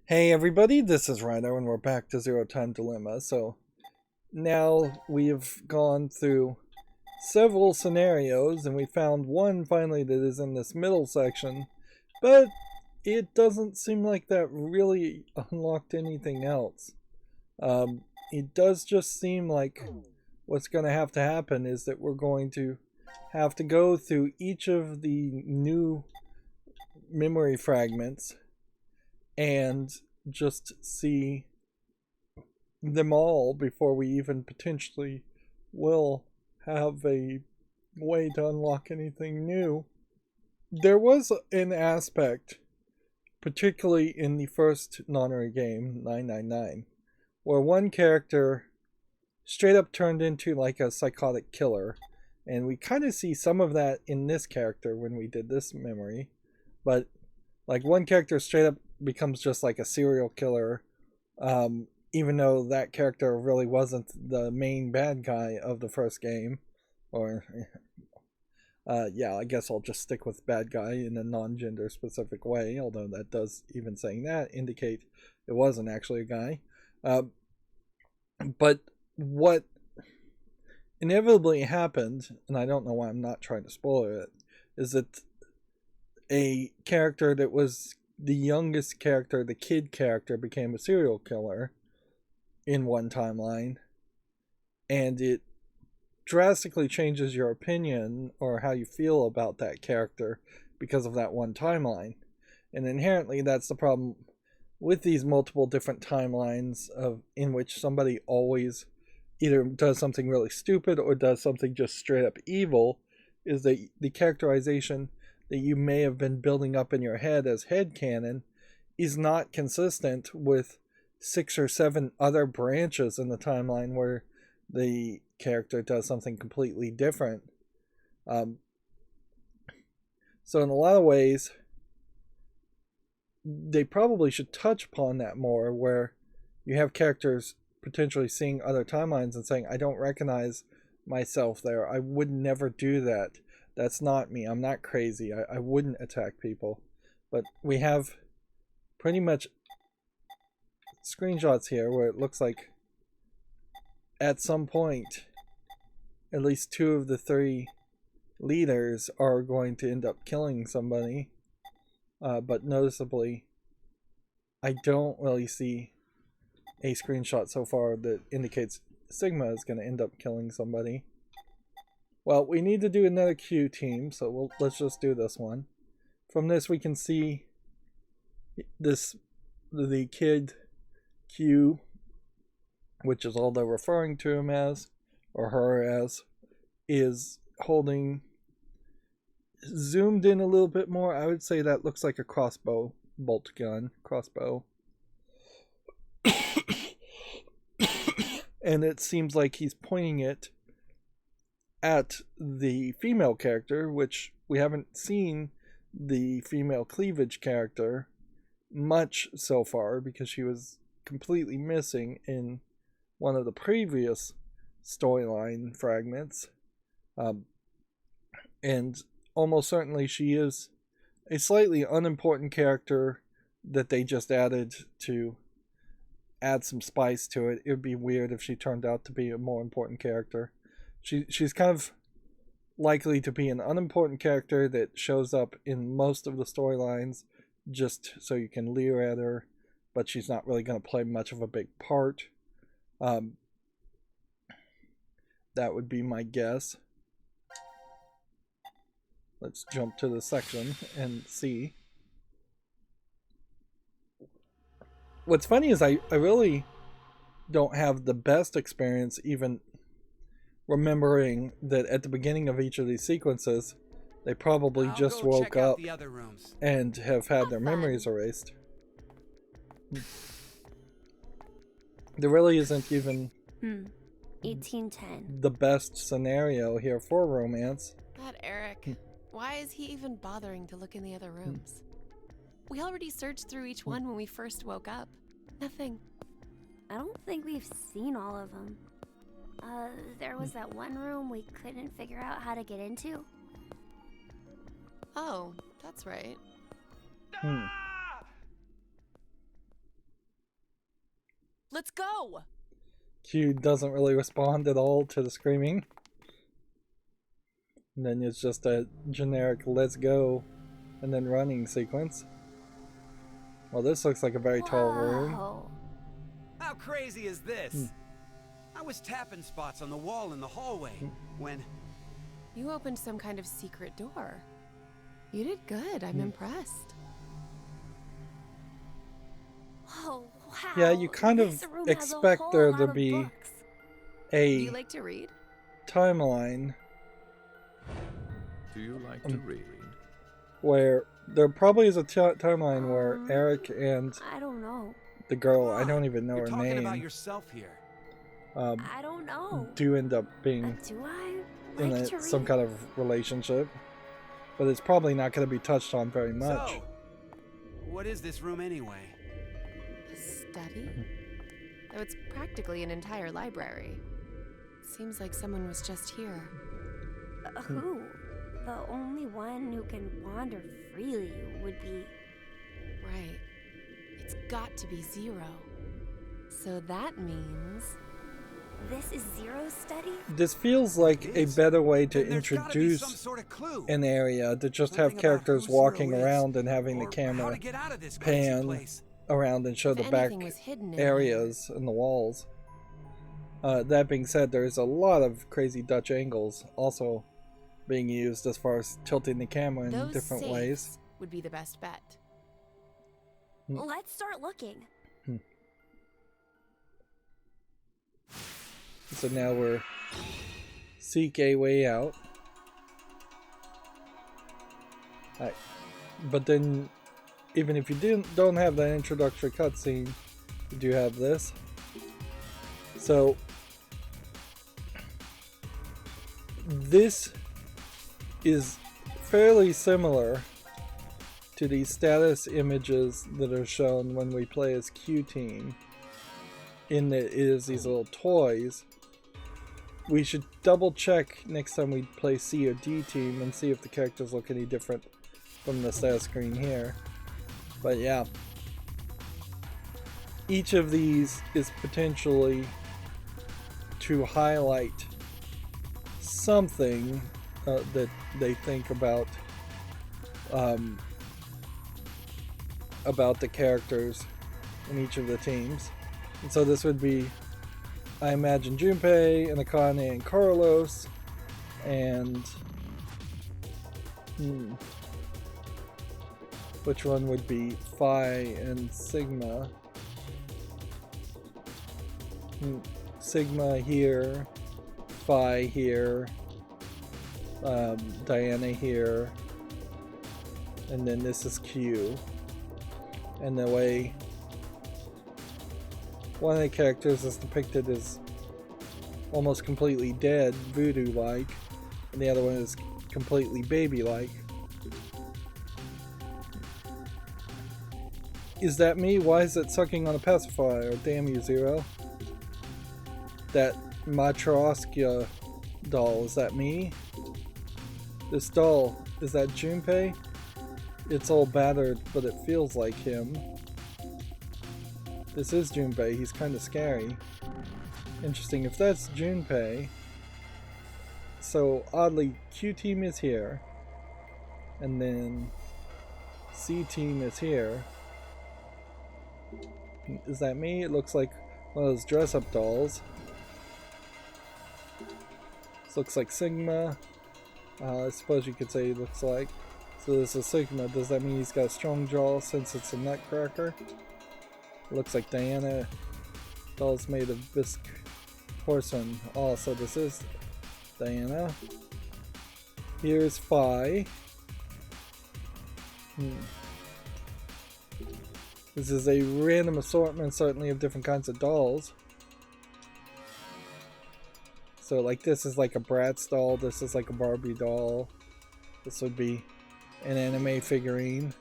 Hey everybody, this is Rydo and we're back to Zero Time Dilemma. So now we've gone through several scenarios and we found one finally that is in this middle section, but it doesn't seem like that really unlocked anything else. It does just seem like what's going to happen is that we're going to have to go through each of the new memory fragments and just see them all before we even potentially will have a way to unlock anything new. There was an aspect, particularly in the first Nonary game, 999, where one character straight up turned into like a psychotic killer. And we kind of see some of that in this character when we did this memory. But like one character straight up becomes just like a serial killer, even though that character really wasn't the main bad guy of the first game. Or, yeah, I guess I'll just stick with bad guy in a non gender specific way, although that does, even saying that, indicate it wasn't actually a guy. But what inevitably happened, and I don't know why I'm not trying to spoil it, is that a character that was the youngest character, the kid character, became a serial killer in one timeline, and it drastically changes your opinion or how you feel about that character because of that one timeline. And inherently, that's the problem with these multiple different timelines of in which somebody always either does something really stupid or does something just straight up evil, is that the characterization that you may have been building up in your head as headcanon is not consistent with 6 or 7 other branches in the timeline where the character does something completely different. So in a lot of ways, they probably should touch upon that more, where you have characters potentially seeing other timelines and saying, I don't recognize myself there. I would never do that. That's not me. I'm not crazy. I wouldn't attack people. But we have pretty much screenshots here where it looks like at some point at least 2 of the 3 leaders are going to end up killing somebody. But noticeably, I don't really see a screenshot so far that indicates Sigma is going to end up killing somebody. Well, we need to do another Q team, so let's just do this one. From this, we can see the kid Q, which is all they're referring to him as, or her as, is holding, zoomed in a little bit more, I would say that looks like a crossbow bolt gun, crossbow. And it seems like he's pointing it at the female character, which we haven't seen the female cleavage character much so far because she was completely missing in one of the previous storyline fragments. And almost certainly she is a slightly unimportant character that they just added to add some spice to it. It would be weird if she turned out to be a more important character. She's kind of likely to be an unimportant character that shows up in most of the storylines just so you can leer at her, but she's not really going to play much of a big part. That would be my guess. Let's jump to the section and see. What's funny is I really don't have the best experience even remembering that at the beginning of each of these sequences, they probably just woke up and have had their memories erased. There really isn't even 1810. the best scenario here for romance. That Eric. Why is he even bothering to look in the other rooms? We already searched through each one when we first woke up. Nothing. I don't think we've seen all of them. There was that one room we couldn't figure out how to get into. Oh, that's right. Let's go! Q doesn't really respond at all to the screaming. And then it's just a generic let's go and then running sequence. Well, this looks like a very tall room. Whoa. How crazy is this? I was tapping spots on the wall in the hallway when... You opened some kind of secret door. You did good. I'm impressed. Oh, wow. Yeah, you kind of This room has a expect whole there lot to of be books. Do a you like to read? timeline Do you like to read? where there probably is a timeline where Eric and I don't know. the girl, I don't even know You're her talking about name, yourself here. I don't know. do end up being Do I in like to some read? kind of relationship. But it's probably not going to be touched on very much. So, what is this room anyway? A study? Though it's practically an entire library. Seems like someone was just here. Who? The only one who can wander freely would be... Right. It's got to be Zero. So that means... This is Zero's study? This feels like It a is. better way to Then there's gotta be introduce some sort of clue. an area to just Something have about characters who Zero walking is, around and having the or how camera to get out of this crazy pan place. around and show If the back anything was hidden in areas and the walls. That being said, there's a lot of crazy Dutch angles also being used as far as tilting the camera in Those different safes ways. would be the best bet. Let's start looking. So now we're seek a way out. But then, even if you don't have that introductory cutscene, you do have this. So this is fairly similar to the status images that are shown when we play as Q Team, in that it is these little toys. We should double check next time we play C or D Team and see if the characters look any different from the status screen here. But yeah, each of these is potentially to highlight something that they think about the characters in each of the teams. And so this would be, I imagine, Junpei and Akane and Carlos, and which one would be Phi and Sigma? Sigma here, Phi here, Diana here, and then this is Q. And the way one of the characters is depicted as almost completely dead, voodoo-like, and the other one is completely baby-like. Is that me? Why is it sucking on a pacifier? Damn you, Zero. That Matryoshka doll, is that me? This doll, is that Junpei? It's all battered, but it feels like him. This is Junpei, he's kind of scary. Interesting, if that's Junpei, so oddly, Q Team is here, and then C Team is here. Is that me? It looks like one of those dress-up dolls. This looks like Sigma. I suppose you could say it looks like. So this is Sigma. Does that mean he's got a strong jaw since it's a nutcracker? It looks like Diana. Doll's made of bisque porcelain. Oh, so this is Diana. Here's Phi. This is a random assortment, certainly, of different kinds of dolls. So, like, this is like a Bratz doll, this is like a Barbie doll. This would be an anime figurine.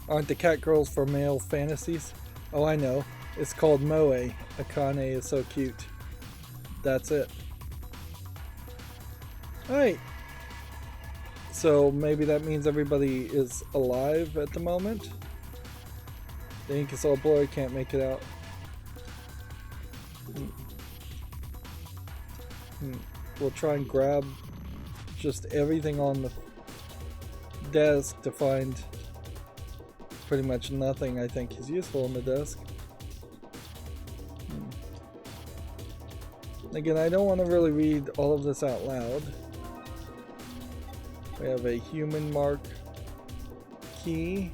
Aren't the cat girls for male fantasies? Oh, I know. It's called Moe. Akane is so cute. That's it. Alright. So maybe that means everybody is alive at the moment. The ink is all blurry, can't make it out. We'll try and grab just everything on the desk to find pretty much nothing I think is useful on the desk. Again, I don't want to really read all of this out loud. We have a human mark key.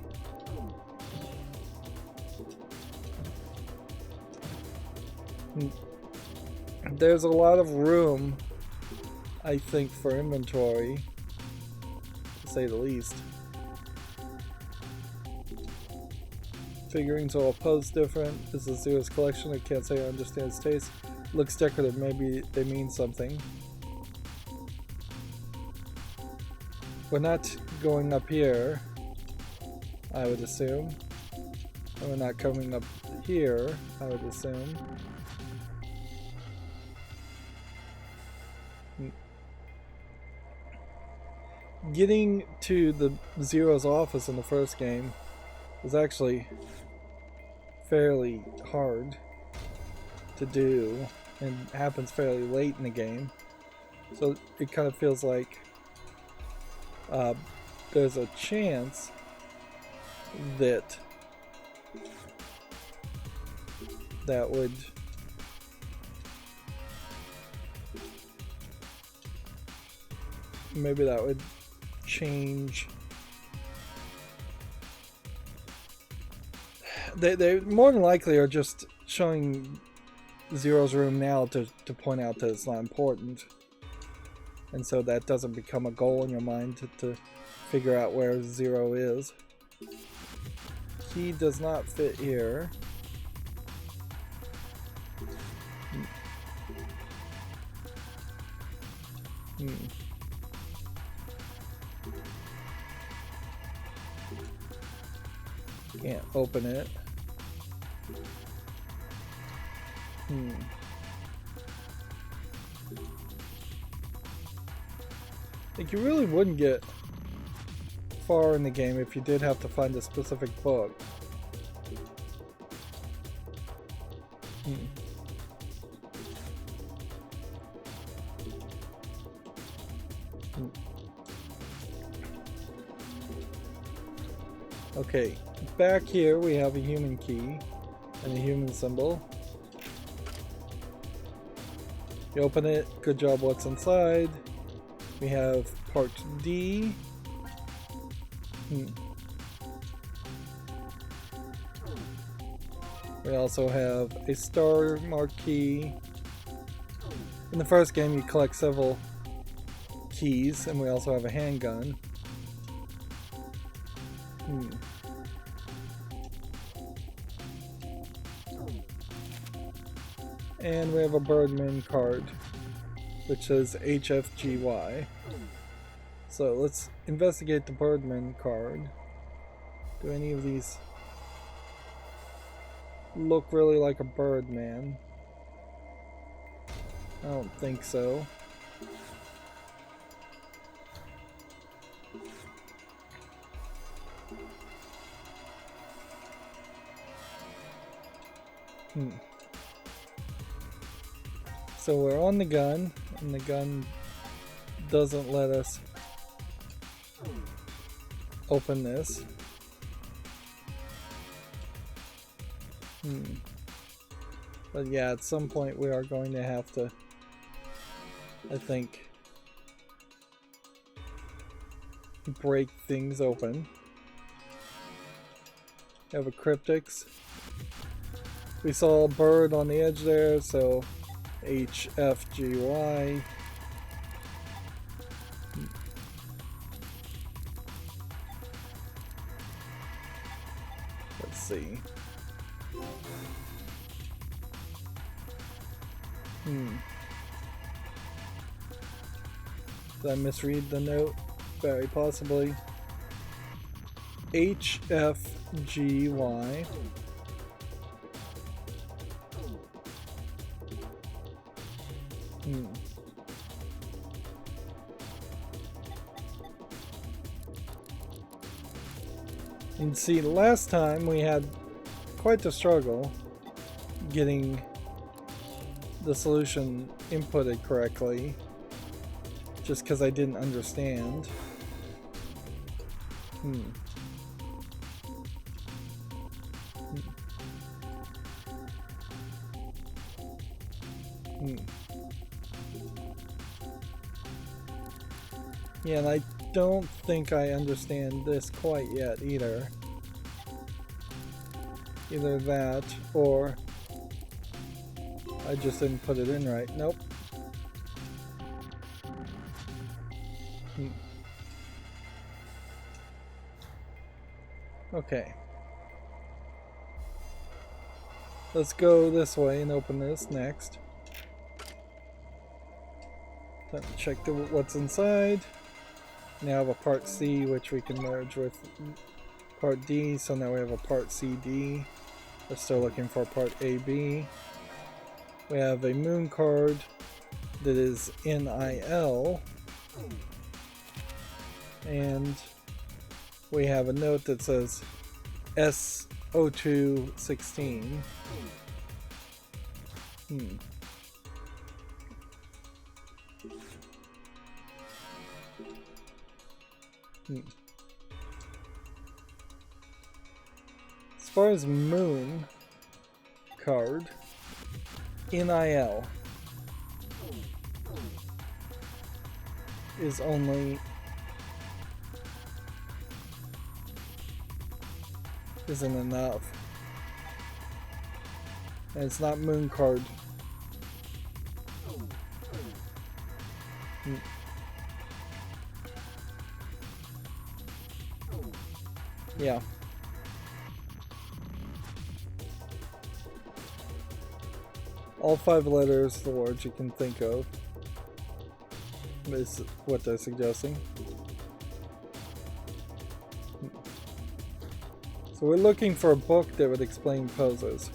There's a lot of room, I think, for inventory, to say the least. Figurines are all posed different. This is Zero's collection. I can't say I understand its taste. Looks decorative. Maybe they mean something. We're not going up here, I would assume. And we're not coming up here, I would assume. Getting to the Zero's office in the first game was actually fairly hard to do and happens fairly late in the game, so it kind of feels like there's a chance that would change. They more than likely are just showing Zero's room now to point out that it's not important, and so that doesn't become a goal in your mind to figure out where Zero is. Key does not fit here. Can't open it. Like, you really wouldn't get far in the game if you did have to find a specific book. Okay, back here we have a human key and a human symbol. You open it, good job, what's inside? We have part D. We also have a star mark key. In the first game you collect several keys, and we also have a handgun. And we have a Birdman card, which says HFGY. So let's investigate the Birdman card. Do any of these look really like a Birdman? I don't think so. So we're on the gun, and the gun doesn't let us open this. But yeah, at some point we are going to have to, I think, break things open. We have a cryptics. We saw a bird on the edge there, so HFGY. Let's see. Did I misread the note? Very possibly. HFGY. And see, last time we had quite the struggle getting the solution inputted correctly, just because I didn't understand. Yeah, and I don't think I understand this quite yet either. Either that, or I just didn't put it in right. Nope. Okay. Let's go this way and open this next. Time to check what's inside. Now I have a part C, which we can merge with part D, so now we have a part CD. We're still looking for part AB. We have a moon card that is NIL. And we have a note that says S0216. As far as moon card, NIL is only isn't enough, and it's not moon card. Yeah. All 5 letters, the words you can think of, is what they're suggesting. So we're looking for a book that would explain poses.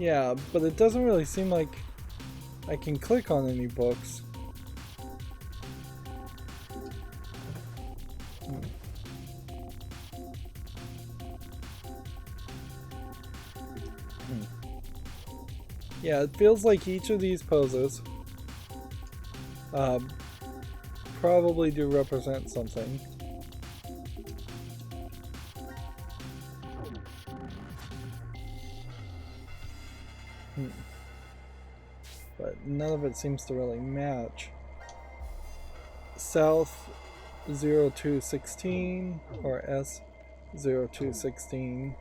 Yeah, but it doesn't really seem like I can click on any books. Yeah, it feels like each of these poses probably do represent something. But none of it seems to really match. South 0216 or S0216.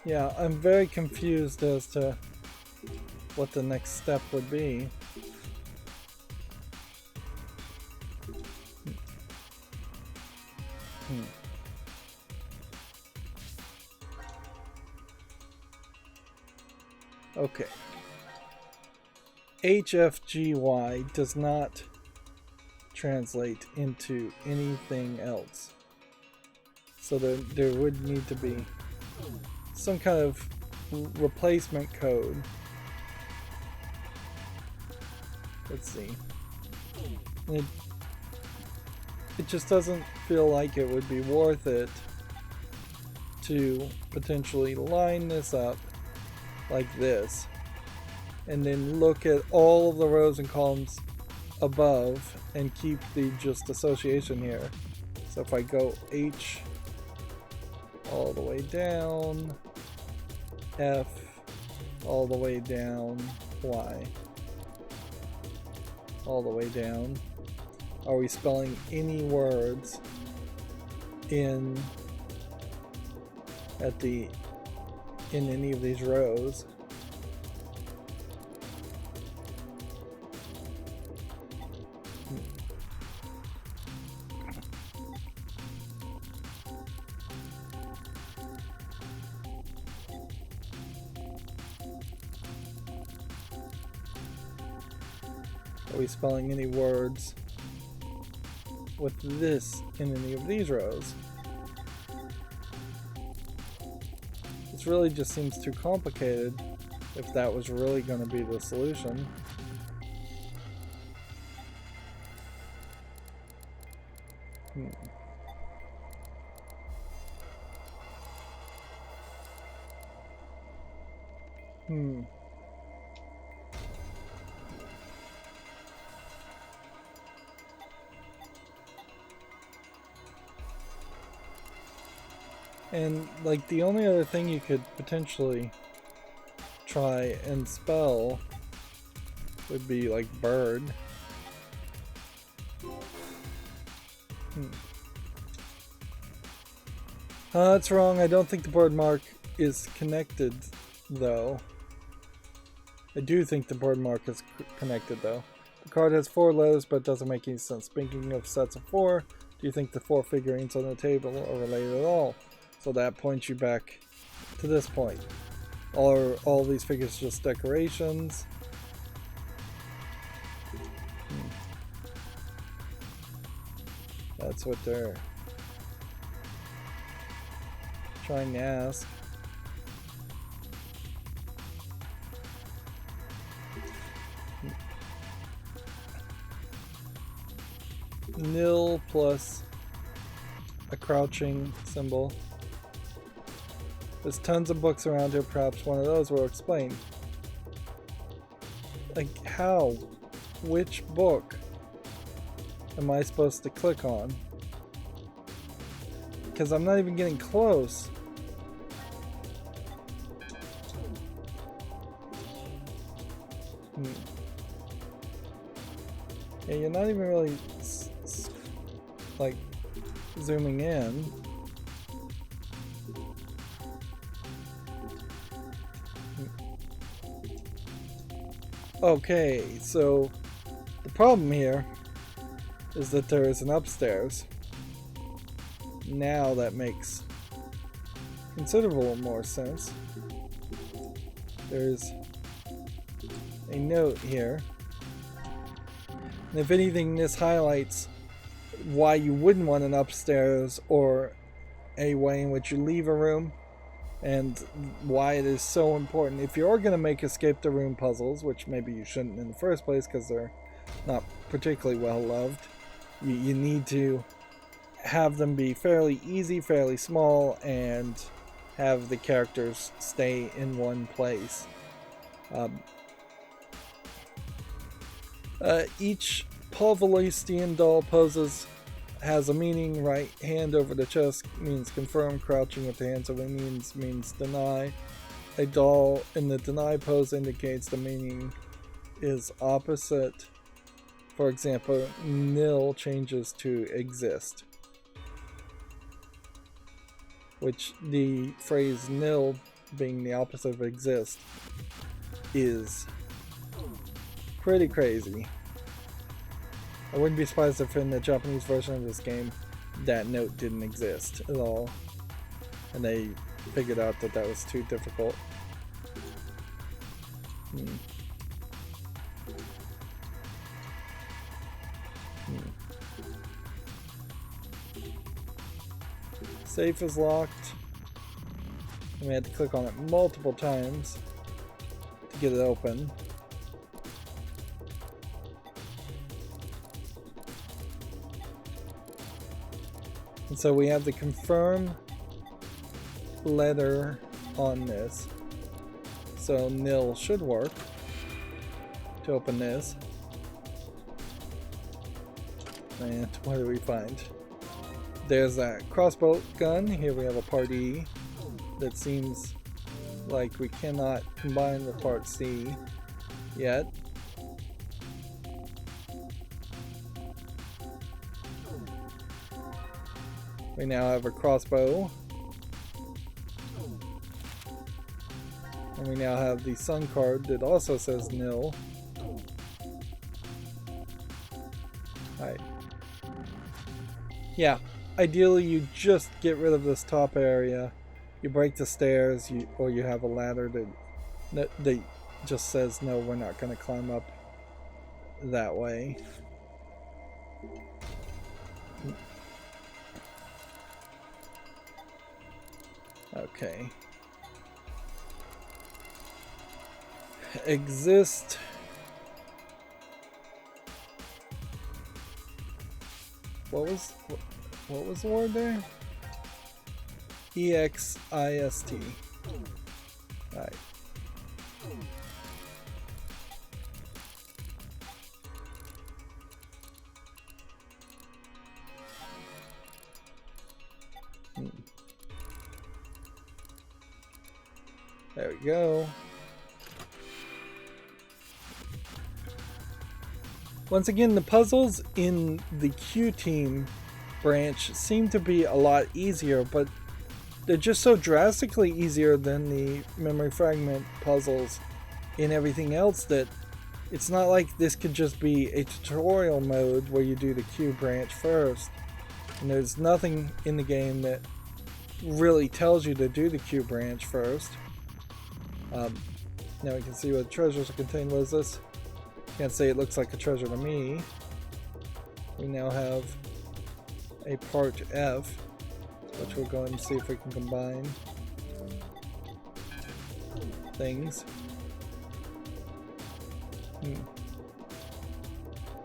Yeah, I'm very confused as to what the next step would be. Okay. HFGY does not translate into anything else. So there would need to be some kind of replacement code. Let's see. It just doesn't feel like it would be worth it to potentially line this up like this and then look at all of the rows and columns above and keep the just association here. So if I go H all the way down, F all the way down, Y all the way down, are we spelling any words in any of these rows? Are we spelling any words with this in any of these rows. This really just seems too complicated if that was really going to be the solution. And like the only other thing you could potentially try and spell would be like bird. That's wrong. I don't think the bird mark is connected though. I do think the bird mark is connected though. The card has 4 letters but doesn't make any sense. Speaking of sets of 4, do you think the 4 figurines on the table are related at all? So that points you back to this point. Are all these figures just decorations? That's what they're trying to ask. Nil plus a crouching symbol. There's tons of books around here, perhaps one of those will explain. Like how? Which book am I supposed to click on? Because I'm not even getting close. Yeah, you're not even really like zooming in. Okay, so the problem here is that there is an upstairs. Now that makes considerable more sense. There's a note here. And if anything, this highlights why you wouldn't want an upstairs or a way in which you leave a room, and why it is so important. If you're going to make escape the room puzzles, which maybe you shouldn't in the first place because they're not particularly well loved, you need to have them be fairly easy, fairly small, and have the characters stay in one place. Each Pavlovian doll has a meaning. Right hand over the chest means confirm. Crouching with the hands over means deny. A doll in the deny pose indicates the meaning is opposite. For example, nil changes to exist, which the phrase nil being the opposite of exist is pretty crazy. I wouldn't be surprised if in the Japanese version of this game that note didn't exist at all, and they figured out that that was too difficult. Safe is locked, and we had to click on it multiple times to get it open. And so we have the confirm letter on this. So nil should work to open this. And what do we find? There's that crossbow gun. Here we have a part E that seems like we cannot combine with part C yet. We now have a crossbow. And we now have the sun card that also says nil. Alright. Yeah, ideally you just get rid of this top area. You break the stairs, or you have a ladder that just says no, we're not going to climb up that way. Okay. Exist. What was the word there? EXIST. Alright. There we go. Once again, the puzzles in the Q team branch seem to be a lot easier, but they're just so drastically easier than the memory fragment puzzles in everything else that it's not like this could just be a tutorial mode where you do the Q branch first. And there's nothing in the game that really tells you to do the Q branch first. Now we can see what treasures are contained. What is this? Can't say it looks like a treasure to me. We now have a part F, which we'll go ahead and see if we can combine things.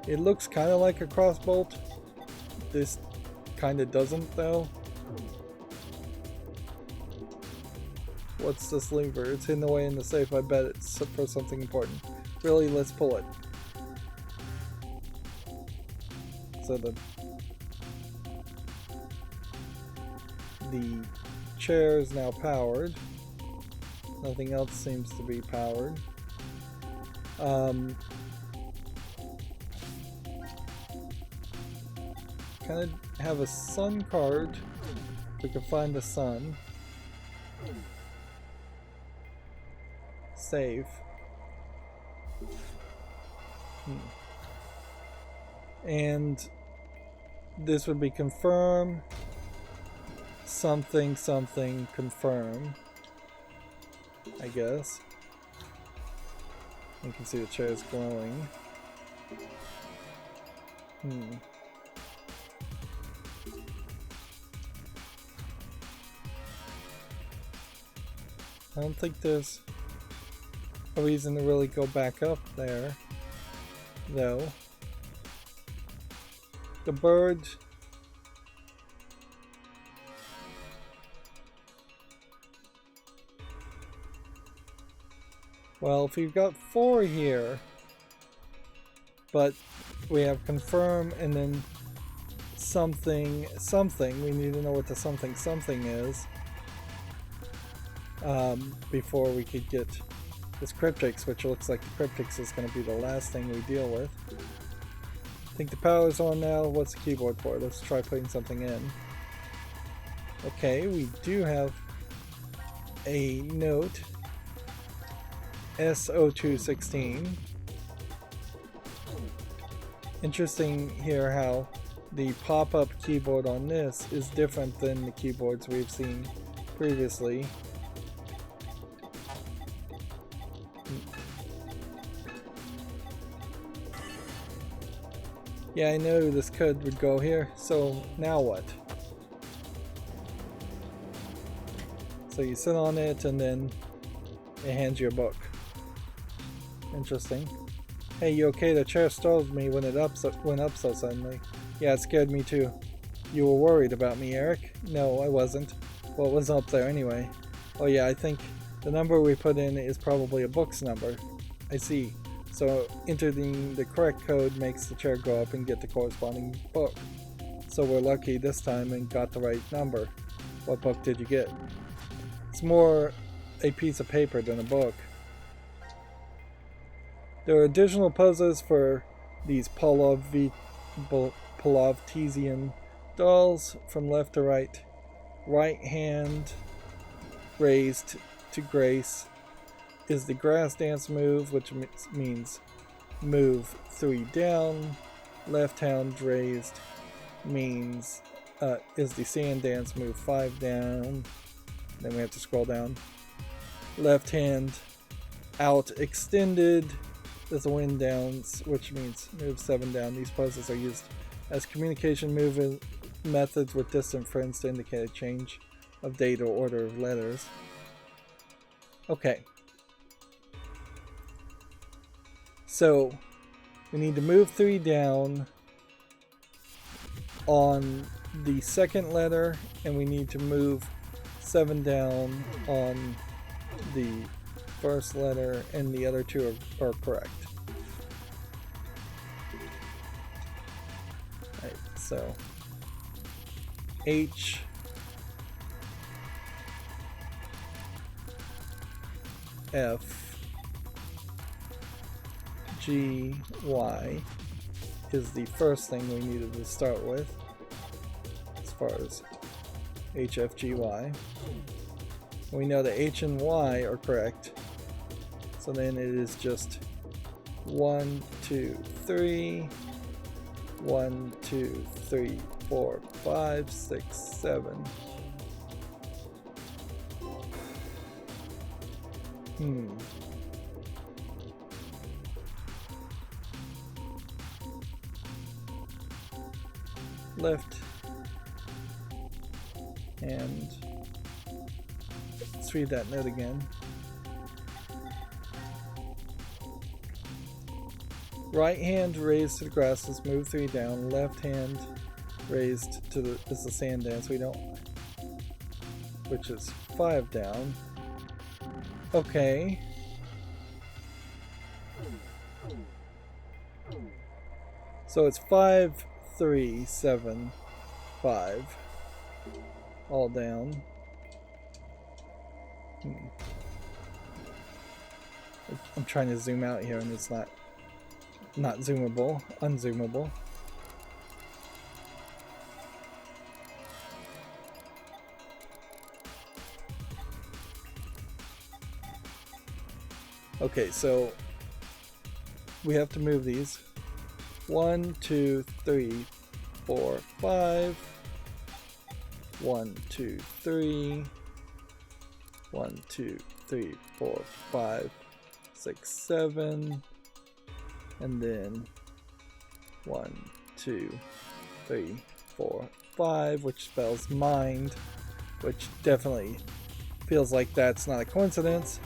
It looks kind of like a crossbolt. This kind of doesn't though. What's this lever? It's hidden away in the safe. I bet it's for something important. Really, let's pull it. So the chair is now powered. Nothing else seems to be powered. Kind of have a sun card. We can find the sun. Save. And this would be confirm something something confirm, I guess. You can see the chair is glowing. I don't think there's a reason to really go back up there, though. The bird. Well, if we've got 4 here, but we have confirm and then something something, we need to know what the something something is before we could get this cryptics, which looks like the cryptics is going to be the last thing we deal with. I think the power's on now. What's the keyboard for? Let's try putting something in. Okay, we do have a note. SO216. Interesting here how the pop-up keyboard on this is different than the keyboards we've seen previously. Yeah, I know this code would go here, so now what? So you sit on it and then it hands you a book. Interesting. Hey, you okay? The chair startled me when it went up so suddenly. Yeah, it scared me too. You were worried about me, Eric? No, I wasn't. What was up there anyway? Oh yeah, I think the number we put in is probably a book's number. I see. So entering the correct code makes the chair go up and get the corresponding book. So we're lucky this time and got the right number. What book did you get? It's more a piece of paper than a book. There are additional puzzles for these Polovtesian dolls from left to right. Right hand raised to grace is the grass dance move, which means move 3 down. Left hand raised means is the sand dance move 5 down. Then we have to scroll down. Left hand out extended is the wind downs, which means move 7 down. These puzzles are used as communication methods with distant friends to indicate a change of date or order of letters. Okay. So, we need to move 3 down on the second letter, and we need to move 7 down on the first letter, and the other 2 are correct. Right, so H, F, G, Y is the first thing we needed to start with as far as H, F, G, Y. We know that H and Y are correct, so then it is just 1, 2, 3, 1, 2, 3, 4, 5, 6, 7. Left hand. Let's read that note again. Right hand raised to the grasses, move 3 down. Left hand raised to the is the sand dance. We don't, which is 5 down. Okay. So it's 5, 3, 7, 5. All down. I'm trying to zoom out here and it's not zoomable, unzoomable. Okay, so we have to move these. 1, 2, 3, 4, 5. 1, 2, 3. 1, 2, 3, 4, 5, 6, 7. And then 1, 2, 3, 4, 5, which spells mind, which definitely feels like that's not a coincidence.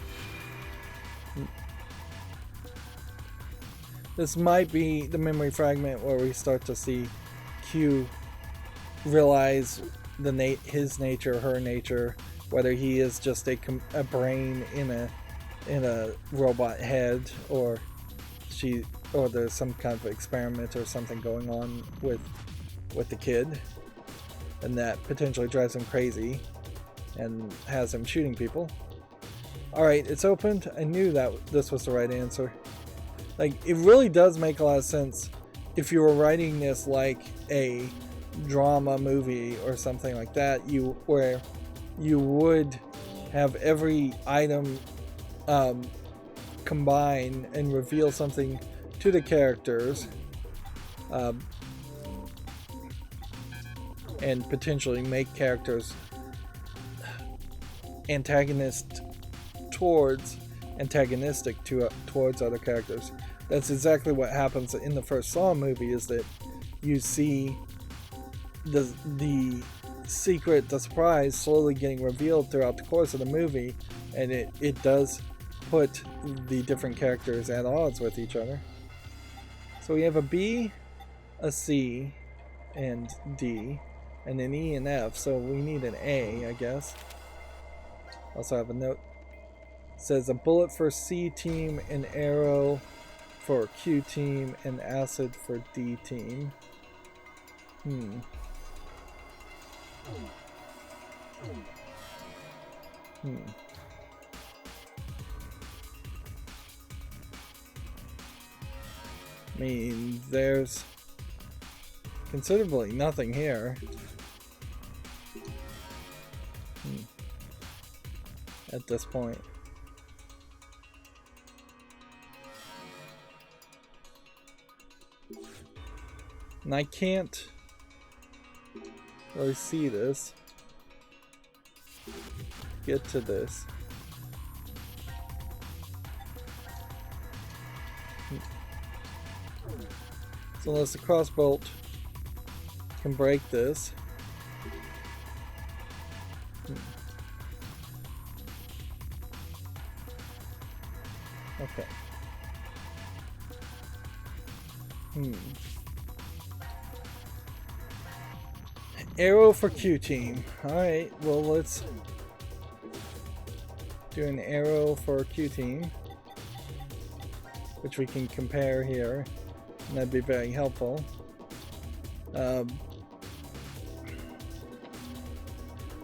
This might be the memory fragment where we start to see Q realize his nature, her nature, whether he is just a brain in a robot head, or there's some kind of experiment or something going on with the kid, and that potentially drives him crazy and has him shooting people. Alright, it's opened. I knew that this was the right answer. Like, it really does make a lot of sense if you were writing this like a drama movie or something like that, where you would have every item combine and reveal something to the characters, and potentially make characters antagonistic towards other characters. That's exactly what happens in the first Saw movie, is that you see the secret, the surprise slowly getting revealed throughout the course of the movie, and it does put the different characters at odds with each other. So we have a B, a C, and D, and an E and F, so we need an A, I guess. Also have a note. It says a bullet for C team, an arrow for Q team, and acid for D team. I mean, there's considerably nothing here. At this point. And I can't really see this. Get to this. So unless the crossbolt can break this. Okay. Arrow for Q team. Alright, well let's do an arrow for Q team, which we can compare here, and that'd be very helpful.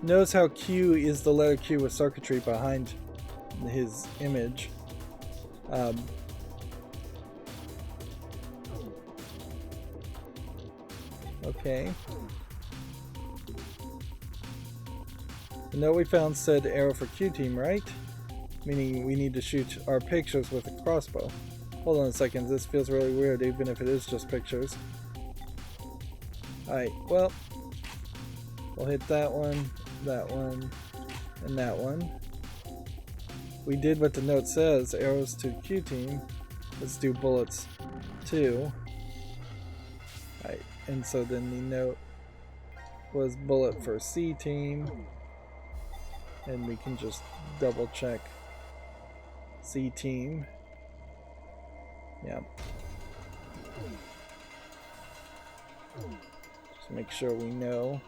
Notice how Q is the letter Q with circuitry behind his image. Okay. The note we found said arrow for Q team, right? Meaning we need to shoot our pictures with a crossbow. Hold on a second, this feels really weird even if it is just pictures. Alright, well, we'll hit that one, and that one. We did what the note says, arrows to Q team. Let's do bullets too. Alright, and so then the note was bullet for C team. And we can just double check C team. Yeah. Just make sure we know.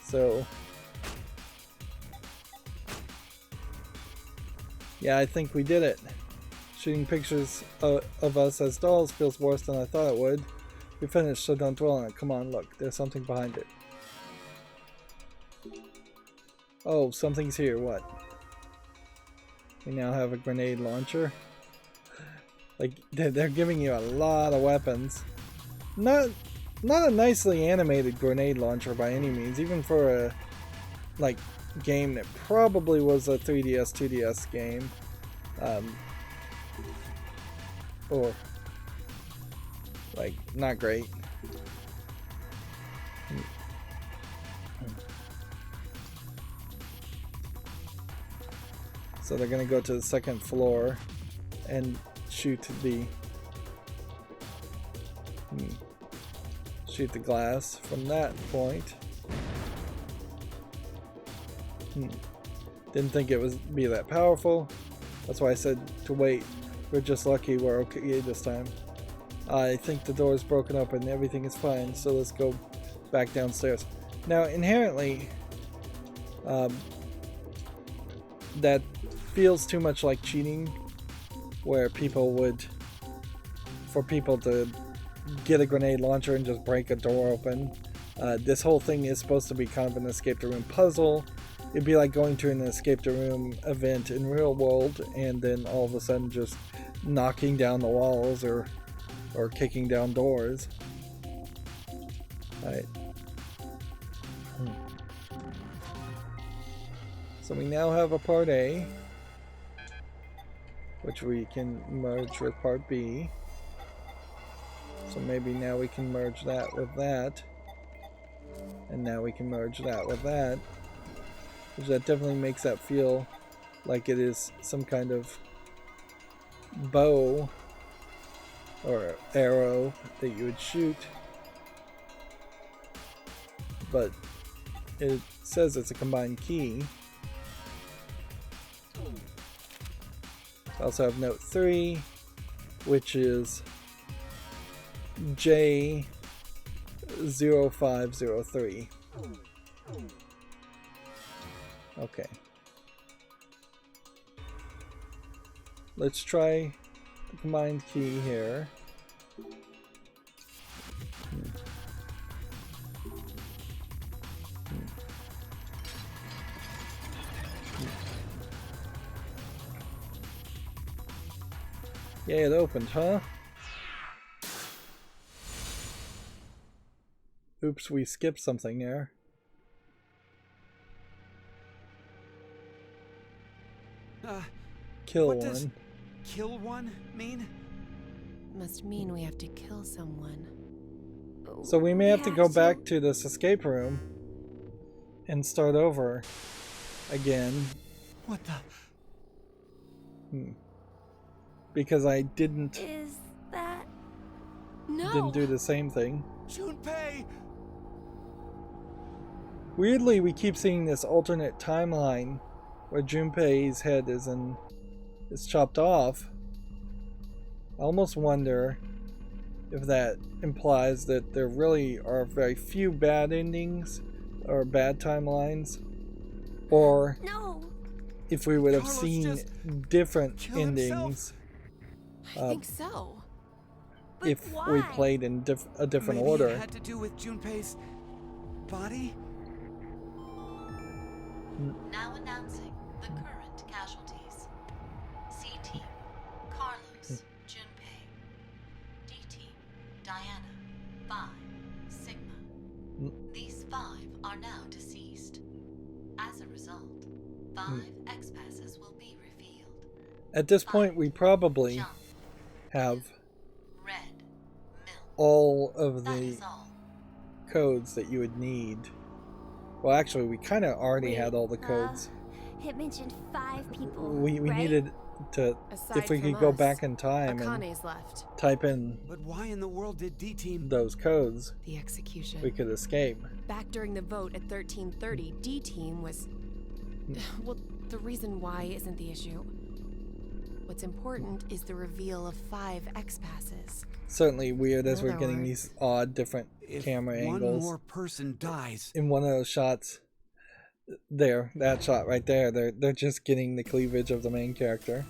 So yeah, I think we did it. Shooting pictures of us as dolls feels worse than I thought it would. We finished, so don't dwell on it. Come on, look. There's something behind it. Oh, something's here. What? We now have a grenade launcher. Like, they're giving you a lot of weapons. Not a nicely animated grenade launcher by any means. Even for a, like, game that probably was a 3DS, 2DS game. Or like not great. So they're gonna go to the second floor and shoot the glass from that point. Didn't think it would be that powerful. That's why I said to wait. We're just lucky we're okay this time. I think the door is broken open and everything is fine, so let's go back downstairs. Now, inherently, that feels too much like cheating, where for people to get a grenade launcher and just break a door open. This whole thing is supposed to be kind of an escape the room puzzle. It'd be like going to an escape the room event in real world and then all of a sudden just knocking down the walls or kicking down doors. Alright. So we now have a part A, which we can merge with part B. So maybe now we can merge that with that. And now we can merge that with that. Which that definitely makes that feel like it is some kind of bow or arrow that you would shoot. But it says it's a combined key. I also have note 3, which is J0503. Okay. Let's try the combined key here. Yeah, it opened, huh? Oops, we skipped something there. Kill what one. Does kill one mean? Must mean we have to kill someone. So we may have to go back to this escape room and start over. again. What the? Because I didn't Is that... No. do the same thing. Junpei! Weirdly, we keep seeing this alternate timeline where Junpei's head is chopped off. I almost wonder if that implies that there really are very few bad endings or bad timelines, or No! if we would have Carlos seen just different killed himself? endings I think so. But if why? we played in a different Maybe order. it had to do with Junpei's body? Now announcing the current casualties. C Team, Carlos, Junpei. D Team, Diana, 5, Sigma. These 5 are now deceased. As a result, 5 X-passes will be revealed. At this point, we probably Jump, have red, milk. all of That the is all. codes that you would need. Well, actually, we kind of already Wait, had all the codes. It mentioned 5 people, We right? needed to, Aside if we from could go us, back in time and Akane's left. type in But why in the world did D-Team... those codes, The execution. we could escape. Back during the vote at 1330, D-Team was... Well, the reason why isn't the issue. What's important is the reveal of 5 X-passes. Certainly weird as In we're other getting words, these odd different If camera one angles. more person dies... In one of those shots, there, that shot right there, they're just getting the cleavage of the main character.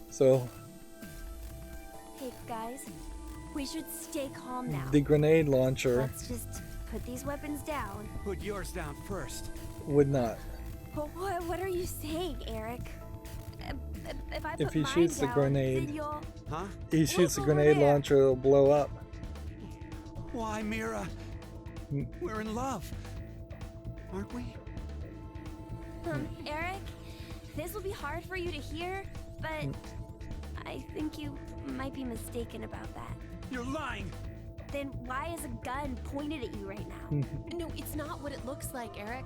So Hey, guys. We should stay calm now. the grenade launcher Let's just put these weapons down. Put yours down first. would not. But what are you saying, Eric? If I If put he mine shoots the down, grenade. then you'll... Huh? He shoots a over grenade there. launcher, it'll blow up. Why, Mira? We're in love. Aren't we? Eric, this will be hard for you to hear, but I think you might be mistaken about that. You're lying! Then why is a gun pointed at you right now? No, it's not what it looks like, Eric.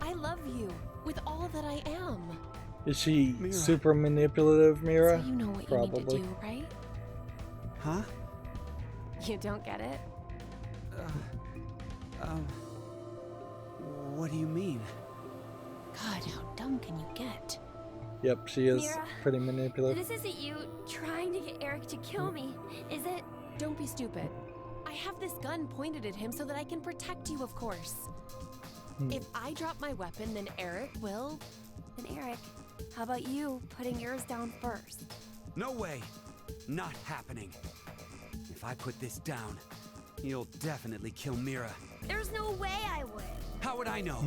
I love you with all that I am. Is she Mira. super manipulative, Mira? So you know what Probably. you need to do, right? Huh? You don't get it? What do you mean? God, how dumb can you get? Yep, she is Mira, pretty manipulative. This isn't you trying to get Eric to kill me, is it? Don't be stupid. I have this gun pointed at him so that I can protect you, of course. If I drop my weapon, then Eric will... Then Eric, how about you putting yours down first? No way! Not happening. If I put this down, you'll definitely kill Mira. There's no way I would. How would I know?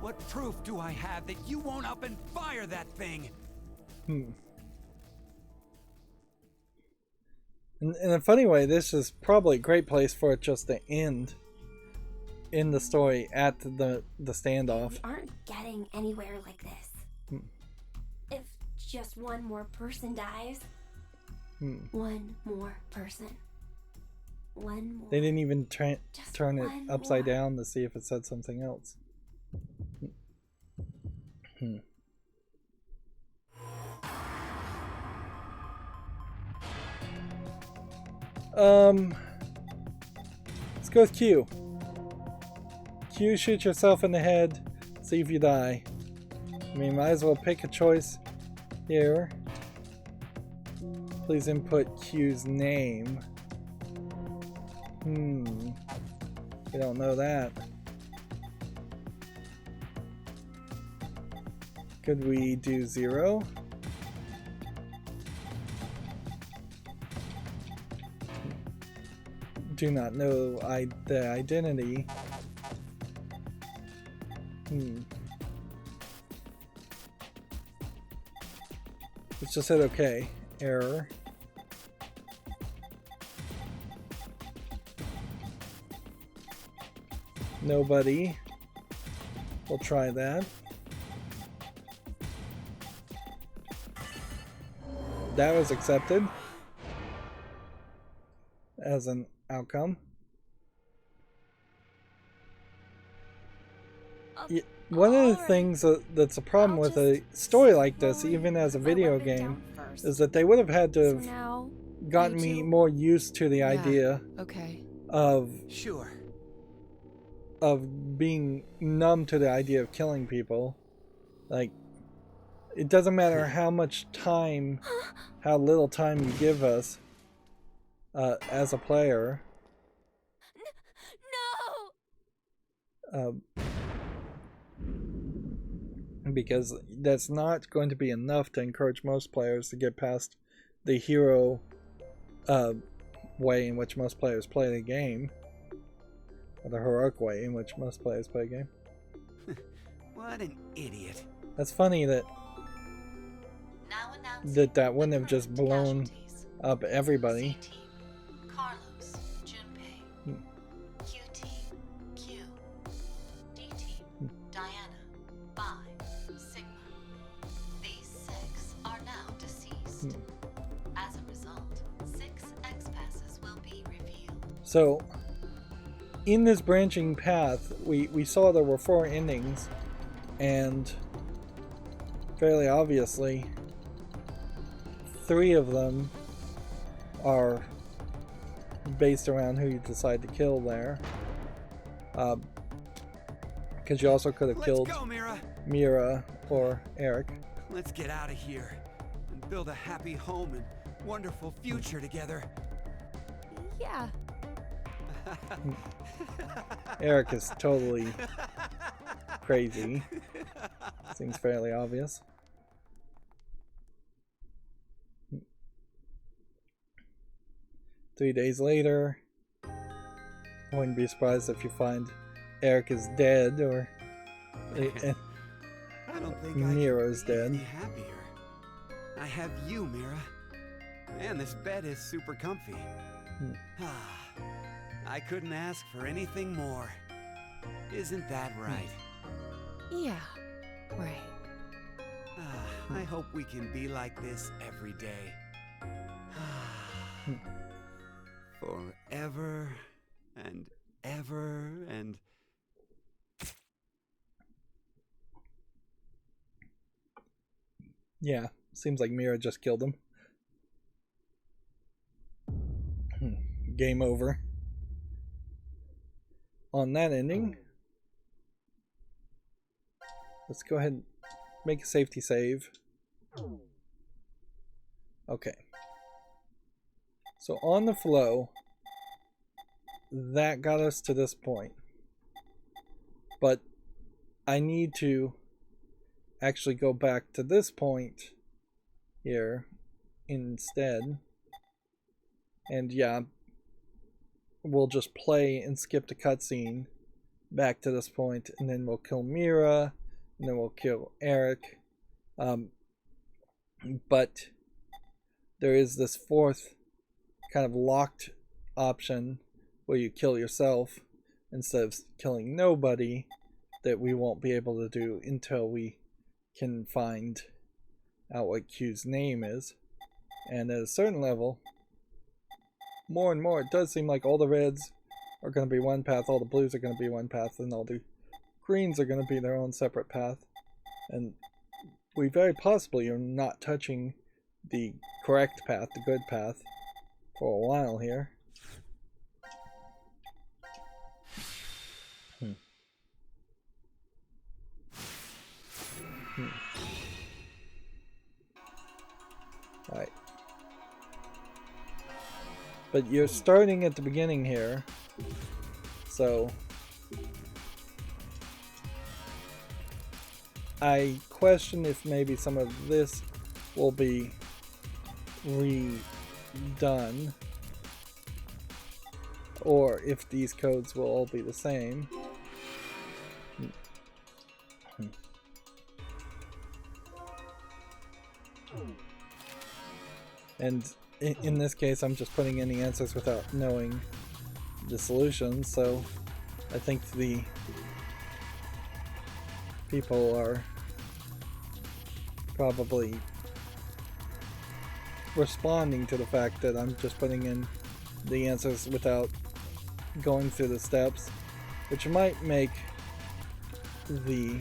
What proof do I have that you won't up and fire that thing? In a funny way, this is probably a great place for it just to end in the story at the standoff. We aren't getting anywhere like this. If just one more person dies, one more person. One more. They didn't even Just turn it one upside more. down to see if it said something else. Let's go with Q. Q, shoot yourself in the head, see if you die. I mean, might as well pick a choice here. Please input Q's name. We don't know that. Could we do 0? Do not know the identity. Let's just hit OK. Error. Nobody. We'll try that. That was accepted as an outcome. One of the things that's a problem with a story like this, even as a video game, is that they would have had to have gotten me more used to the idea of being numb to the idea of killing people. Like, it doesn't matter how much time, how little time you give us as a player. No. Because that's not going to be enough to encourage most players to get past the hero way in which most players play the game, or the heroic way in which most players play a game. What an idiot. That's funny that that wouldn't have just blown up everybody. Carlos, Junpei, QT, Q, DT, Diana, Pi, Sigma. These 6 are now deceased. As a result, 6 X-passes will be revealed. So, in this branching path, we saw there were 4 endings, and fairly obviously 3 of them are based around who you decide to kill there. Because you also could have killed Mira or Eric. Let's get out of here and build a happy home and wonderful future together. Yeah. Eric is totally crazy. Seems fairly obvious. 3 days later, I wouldn't be surprised if you find Eric is dead, or I don't think Mira's I could be dead. any happier. I have you, Mira. And this bed is super comfy. I couldn't ask for anything more. Isn't that right? Yeah, right. I hope we can be like this every day. Forever and ever and... Yeah, seems like Mira just killed him. Game over. On that ending, let's go ahead and make a safety save. Okay. So on the flow, that got us to this point. But I need to actually go back to this point here instead. And yeah, we'll just play and skip the cutscene back to this point, and then we'll kill Mira, and then we'll kill Eric. But there is this 4th kind of locked option where you kill yourself instead of killing nobody, that we won't be able to do until we can find out what Q's name is. And at a certain level, more and more, it does seem like all the reds are going to be one path, all the blues are going to be one path, and all the greens are going to be their own separate path. And we very possibly are not touching the correct path, the good path, for a while here. Alright. But you're starting at the beginning here, so I question if maybe some of this will be redone, or if these codes will all be the same. And in this case, I'm just putting in the answers without knowing the solution, so I think the people are probably responding to the fact that I'm just putting in the answers without going through the steps, which might make the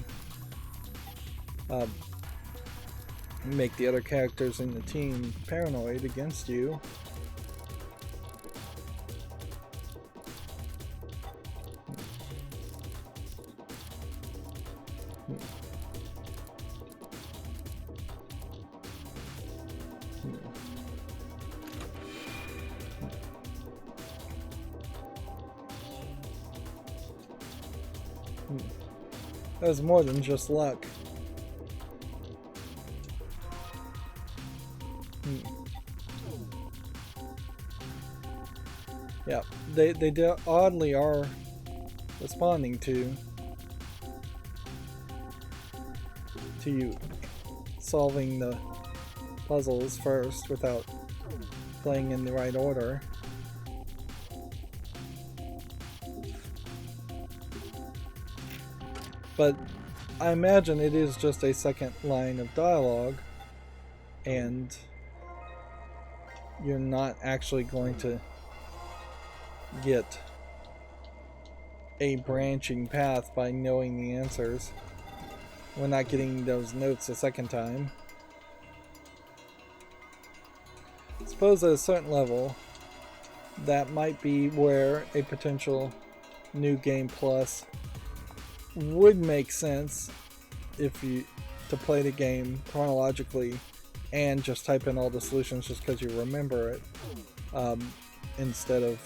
make the other characters in the team paranoid against you. That was more than just luck. Yeah, they oddly are responding to you solving the puzzles first without playing in the right order. But I imagine it is just a second line of dialogue, and you're not actually going to get a branching path by knowing the answers. We're not getting those notes a second time. I suppose at a certain level, that might be where a potential new game plus would make sense if you to play the game chronologically and just type in all the solutions just because you remember it, instead of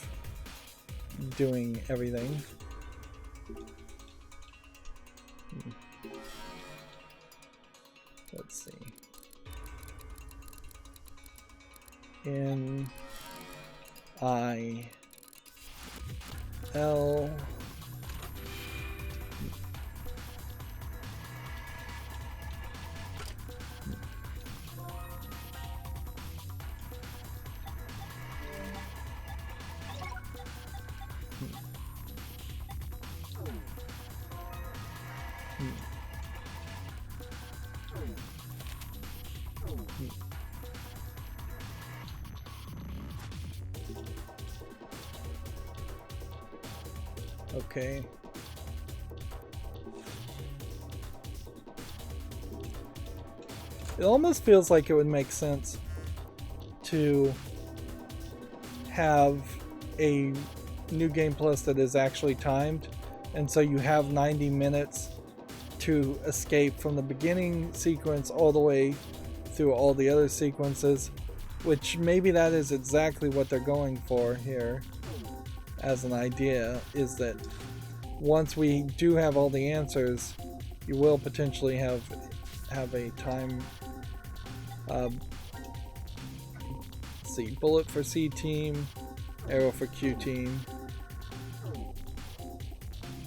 doing everything. Let's see. N I L Okay. It almost feels like it would make sense to have a new game plus that is actually timed, and so you have 90 minutes to escape from the beginning sequence all the way through all the other sequences, which maybe that is exactly what they're going for here as an idea, is that once we do have all the answers, you will potentially have a time. Let's see, bullet for C team, arrow for Q team.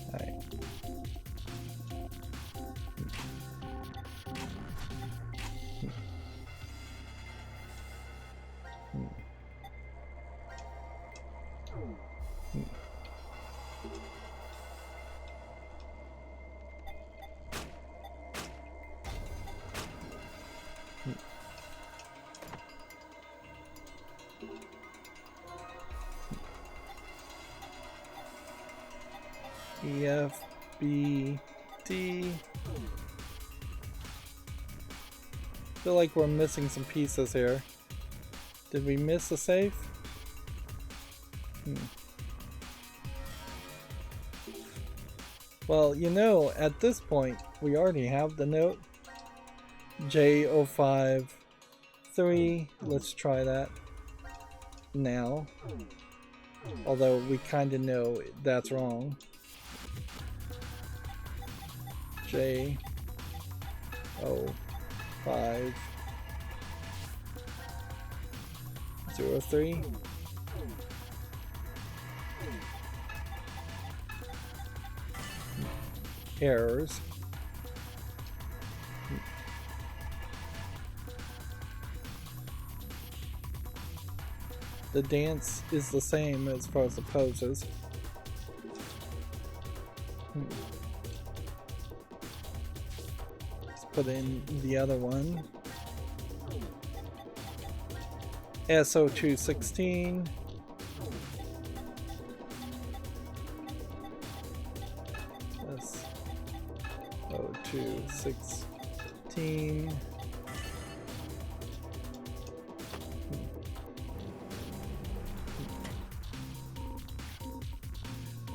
Alright. E, F, B, D. I feel like we're missing some pieces here. Did we miss a safe? Well, you know, at this point, we already have the note. J053. Let's try that now. Although we kind of know that's wrong. J05 03. Errors. The dance is the same as far as the poses. Let's put in the other one. SO216. 02, 16.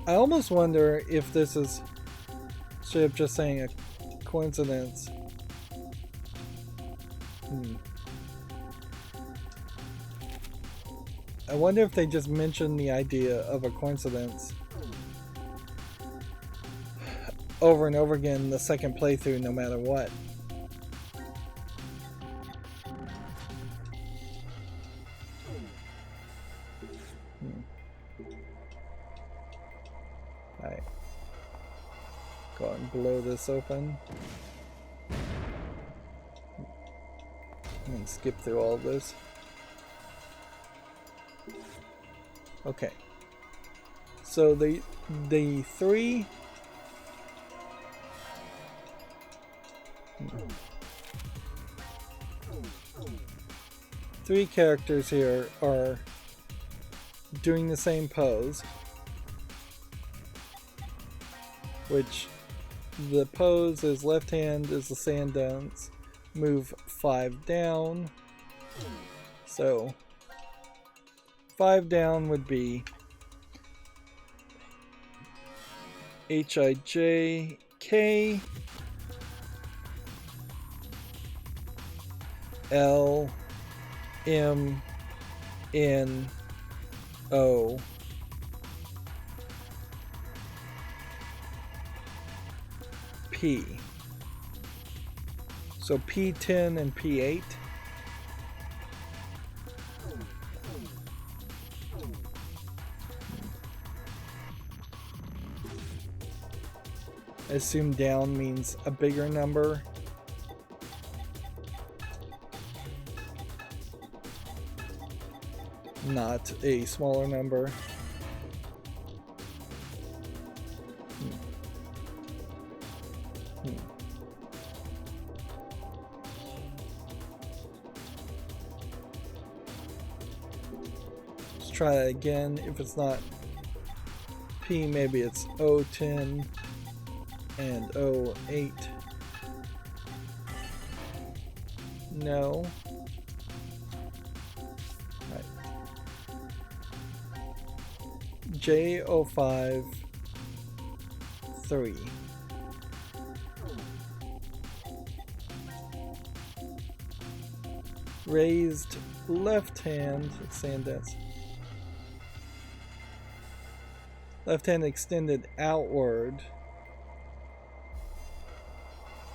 I almost wonder if this is straight up just saying a coincidence. I wonder if they just mentioned the idea of a coincidence over and over again the second playthrough, no matter what. Alright. Go ahead and blow this open. And skip through all of this. Okay. So the three characters here are doing the same pose, which the pose is left hand is the sand dance, move 5 down. So 5 down would be HIJK LMNO P. So P10 and P8. I assume down means a bigger number. Not a smaller number. Let's try that again. If it's not P, maybe it's O10 and O8. No. Right. J05 3. Raised left hand, sand dance. Left hand extended outward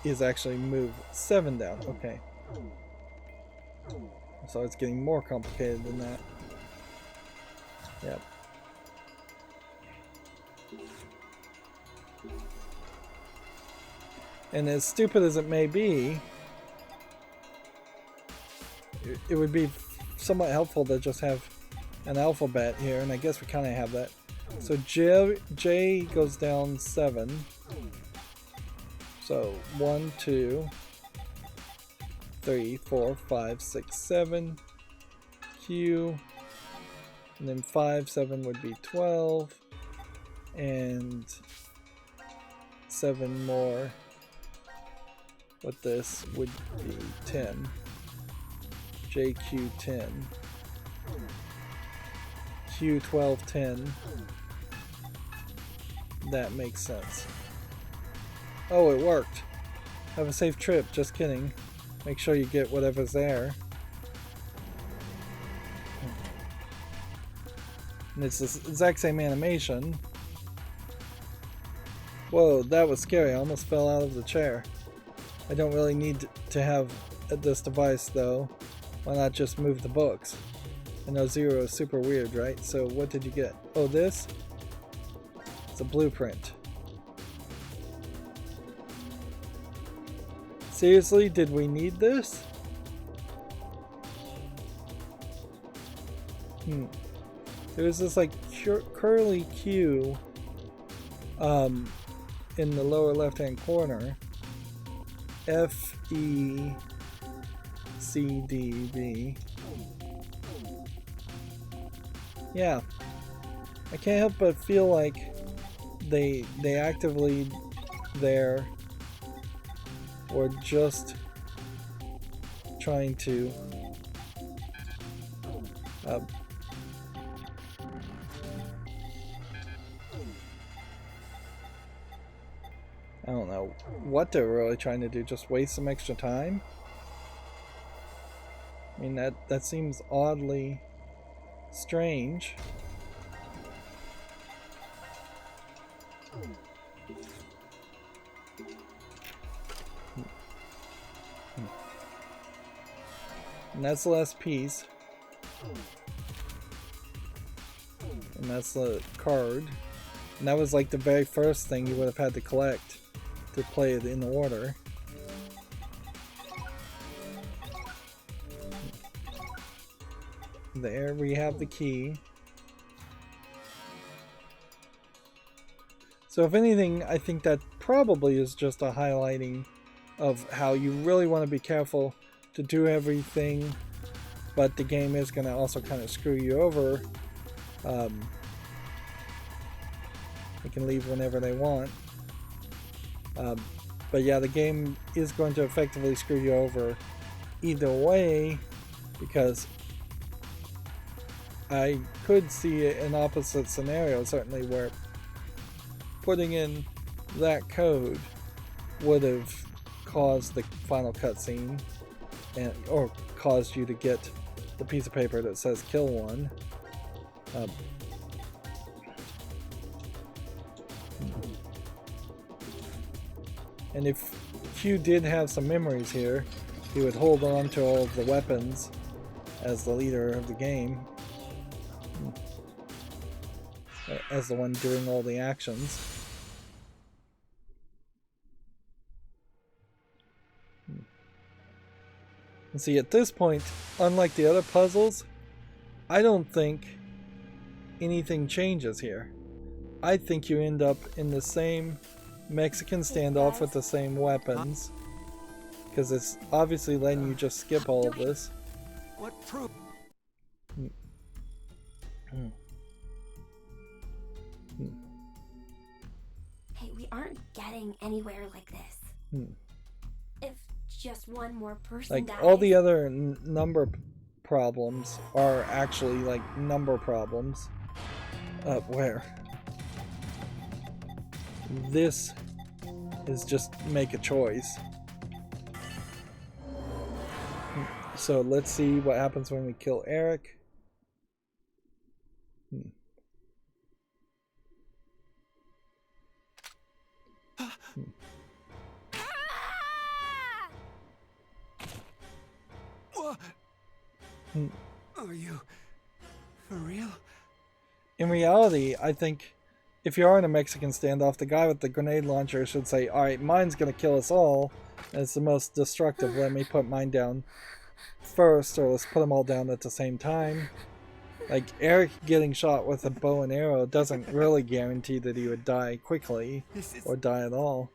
is actually move 7 down. Okay. So it's getting more complicated than that. Yep. And as stupid as it may be, it would be somewhat helpful to just have an alphabet here, and I guess we kind of have that. So J goes down 7. So 1, 2, 3, 4, 5, 6, 7. Q. And then 5, 7 would be 12. And 7 more. What this would be 10. JQ10. Q1210. That makes sense. Oh, it worked. Have a safe trip. Just kidding. Make sure you get whatever's there. And it's the exact same animation. Whoa, that was scary. I almost fell out of the chair. I don't really need to have this device though. Why not just move the books? I know 0 is super weird, right? So what did you get? Oh, this? It's a blueprint. Seriously, did we need this? There's this like curly Q in the lower left hand corner. FECDB. Yeah, I can't help but feel like they actively there or just trying to I don't know what they're really trying to do, just waste some extra time? I mean, that seems oddly strange. And that's the last piece. And that's the card. And that was like the very first thing you would have had to collect to play it in order. There we have the key. So if anything, I think that probably is just a highlighting of how you really want to be careful to do everything, but the game is going to also kind of screw you over. They can leave whenever they want. But yeah, the game is going to effectively screw you over either way, because I could see an opposite scenario, certainly, where putting in that code would have caused the final cutscene, or caused you to get the piece of paper that says kill one. And if Q did have some memories here, he would hold on to all of the weapons as the leader of the game, as the one doing all the actions. And see, at this point, unlike the other puzzles, I don't think anything changes here. I think you end up in the same Mexican standoff with the same weapons, because it's obviously letting you just skip all of this. What proof? Hey, we aren't getting anywhere like this. If just one more person Like, dies. all the other number problems are actually like number problems. Where this is just make a choice. So let's see what happens when we kill Eric. What? Are you for real? In reality, I think if you are in a Mexican standoff, the guy with the grenade launcher should say, alright, mine's gonna kill us all, and it's the most destructive, let me put mine down first, or let's put them all down at the same time. Like, Eric getting shot with a bow and arrow doesn't really guarantee that he would die quickly, or die at all.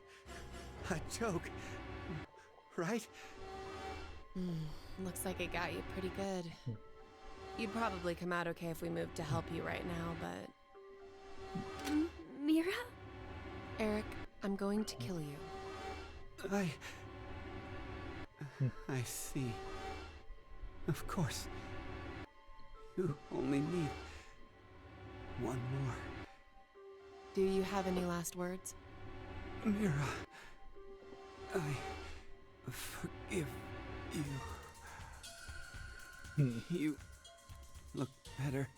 A joke, right? Looks like it got you pretty good. You'd probably come out okay if we moved to help you right now, but... Mira? Eric, I'm going to kill you. I see. Of course. You only need one more. Do you have any last words? Mira, I forgive you. You look better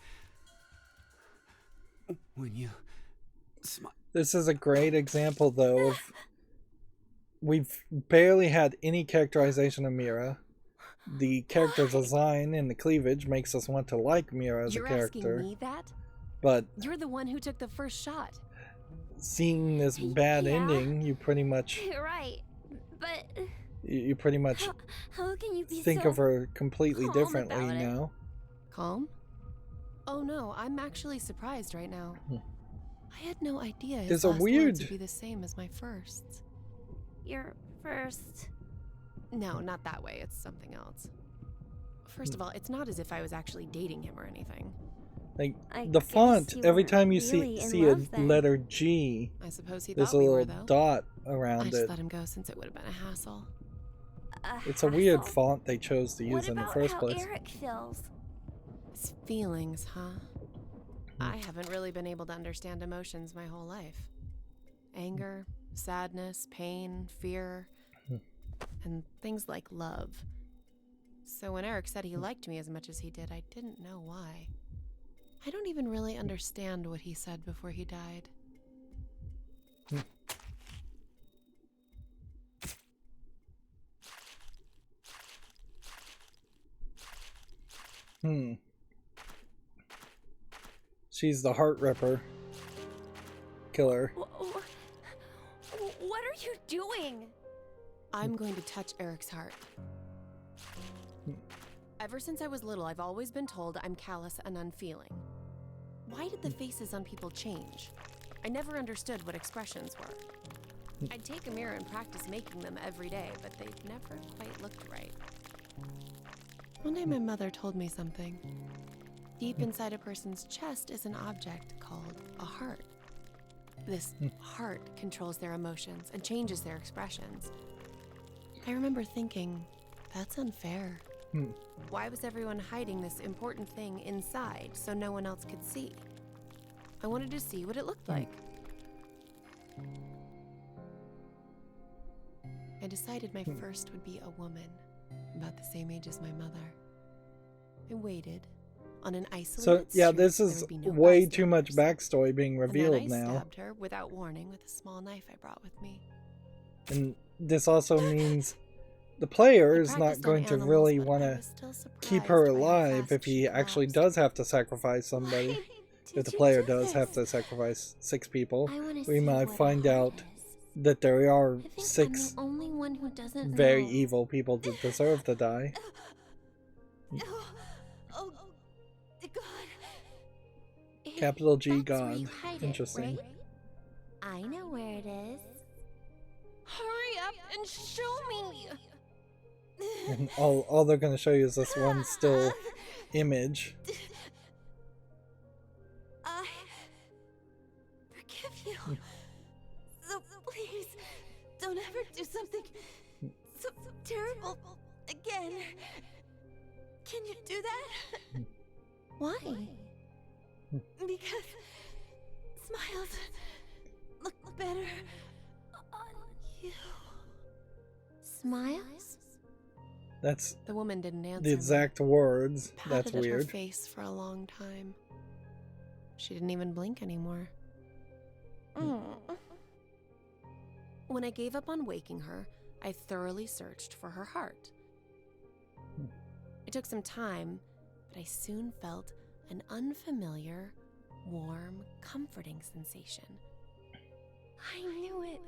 when you smile. This is a great example, though, of we've barely had any characterization of Mira. The character design and the cleavage makes us want to like Mira as a character. You're asking me that? But you're the one who took the first shot. Seeing this bad ending, you pretty much... You're right, but... You pretty much how can you be think so of her completely differently about it? now. Calm? Oh no, I'm actually surprised right now. I had no idea his There's a last weird... words would be the same as my first. Your first... No, not that way. It's something else. First of all, it's not as if I was actually dating him or anything. Like, I the guess font, you every were time you really see in a love then. letter G, I suppose he there's thought a we were, little though. dot I around just it. let him go since it would have been a hassle. It's a weird hassle? font they chose to use What in the about first how place. Eric feels? His feelings, huh? I haven't really been able to understand emotions my whole life. Anger, sadness, pain, fear, and things like love. So when Eric said he liked me as much as he did, I didn't know why. I don't even really understand what he said before he died. She's the heart ripper. Killer. What are you doing? I'm going to touch Eric's heart. Ever since I was little, I've always been told I'm callous and unfeeling. Why did the faces on people change? I never understood what expressions were. I'd take a mirror and practice making them every day, but they never quite looked right. One day my mother told me something. Deep inside a person's chest is an object called a heart. This heart controls their emotions and changes their expressions. I remember thinking, that's unfair. Why was everyone hiding this important thing inside so no one else could see? I wanted to see what it looked like. I decided my first would be a woman, about the same age as my mother. I waited on an isolated So, yeah, street. this There is would be no way too much bystanders. backstory being revealed And then I now. stabbed her without warning with a small knife I brought with me. And this also means the player I is not practiced on going to animals, really but want I to was still keep surprised her by how alive fast if she he actually collapsed. does have to sacrifice somebody. Why If the did you player do does have this? to sacrifice 6 people, I wanna we see might what a find heart out is. that there are I think 6 I'm the only one who doesn't very know. evil people that deserve to die. Oh, God. Capital G That's where God. you hide Interesting. it, right? I know where it is. Hurry up and show me! And all they're going to show you is this one still image. I forgive you. So please, don't ever do something so terrible again. Can you do that? Why? Because smiles look better on you. Smiles? That's The woman didn't answer the me. exact words. Patted That's at her weird. face for a long time. She didn't even blink anymore. When I gave up on waking her, I thoroughly searched for her heart. It took some time, but I soon felt an unfamiliar, warm, comforting sensation. I knew it.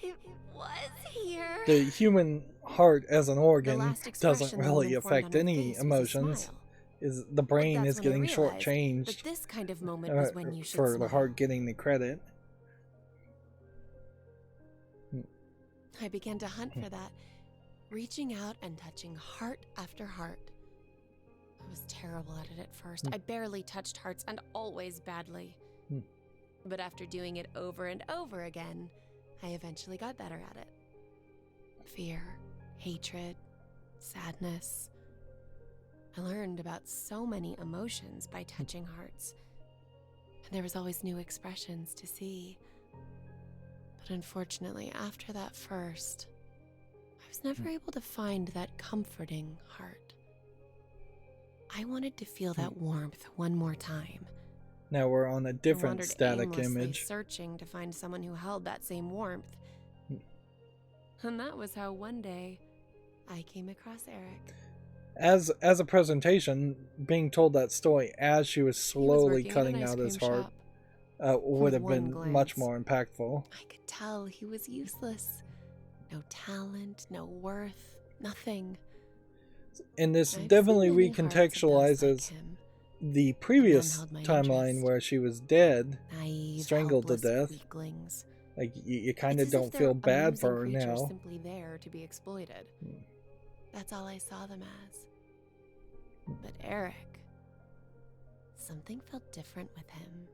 It was here. The human heart as an The organ last doesn't expression the really woman formed affect on her any face was a emotions. smile. Is the brain That's is when I getting realized that shortchanged this kind of moment was when you should for smile. the heart getting the credit. I began to hunt for that, reaching out and touching heart after heart. I was terrible at it at first. I barely touched hearts and always badly. But after doing it over and over again, I eventually got better at it. Fear, hatred, sadness. I learned about so many emotions by touching hearts. And there was always new expressions to see. But unfortunately, after that first, I was never able to find that comforting heart. I wanted to feel that warmth one more time. Now we're on a I different wandered static aimlessly, image. searching to find someone who held that same warmth. And that was how one day I came across Eric. As a presentation, being told that story as she was He was slowly working at cutting an ice out his cream heart shop. would With have one been glance, much more impactful. I could tell he was useless. No talent, no worth, nothing. And this I've definitely seen many hearts of those recontextualizes like him. the previous held my timeline interest. where she was dead, Naive, strangled to helpless death. weaklings. Like you kind It's of as if don't they're feel bad amusing for her creatures now. simply there to be exploited. That's all I saw them as. But Eric, something felt different with him.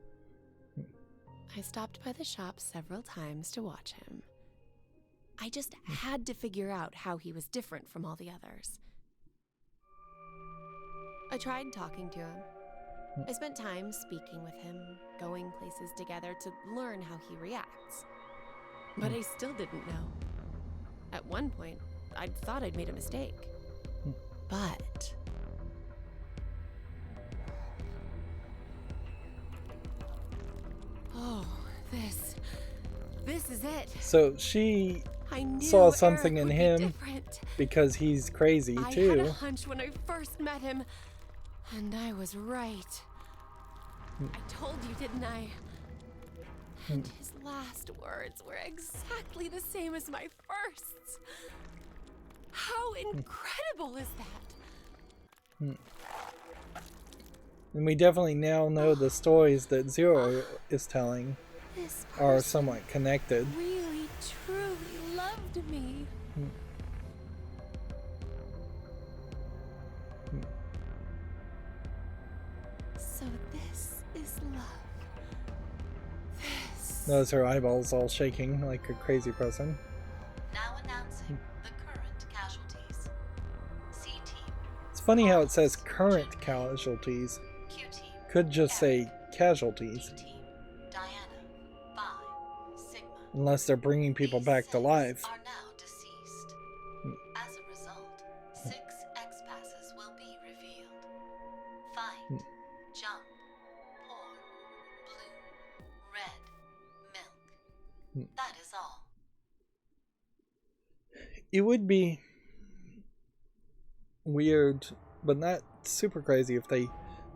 I stopped by the shop several times to watch him, I just had to figure out how he was different from all the others. I tried talking to him. I spent time speaking with him, going places together to learn how he reacts. But I still didn't know. At one point, I thought I'd made a mistake. But... oh, this is it. So she I knew saw something Eric in would be him different. because he's crazy I too. had a hunch when I first met him, and I was right. I told you, didn't I? And his last words were exactly the same as my first. How incredible is that? And we definitely now know the stories that Zero is telling This are person somewhat connected. really, truly loved me. So this is love. This. Notice her eyeballs all shaking like a crazy person. Now announcing the current casualties. C team, It's funny how it says current casualties. Q team, Could just say casualties. D team, Diana, Phi, Sigma. Unless they're bringing people These back to 6 life. are now deceased. As a result, 6 X-passes will be revealed. Fight, jump, pour, blue, red, milk. That is all. It would be weird, but not super crazy if they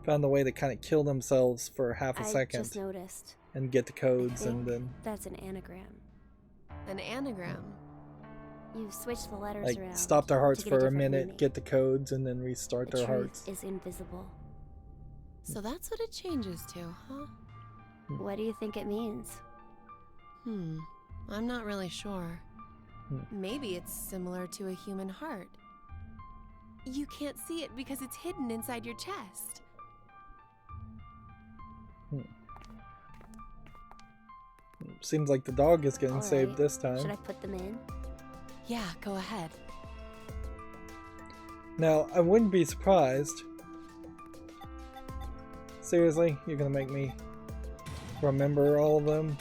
found a way to kind of kill themselves for half a I second just noticed. and get the codes and think then that's an anagram. An anagram. You switch the letters like around. stop their hearts to get a for a different minute, meaning. get the codes, and then restart The their truth hearts. is invisible. So that's what it changes to, huh? What do you think it means? I'm not really sure. Hmm. Maybe it's similar to a human heart. You can't see it because it's hidden inside your chest. Seems like the dog is getting All saved right. this time. Should I put them in? Yeah, go ahead. Now, I wouldn't be surprised. Seriously? You're gonna make me remember all of them?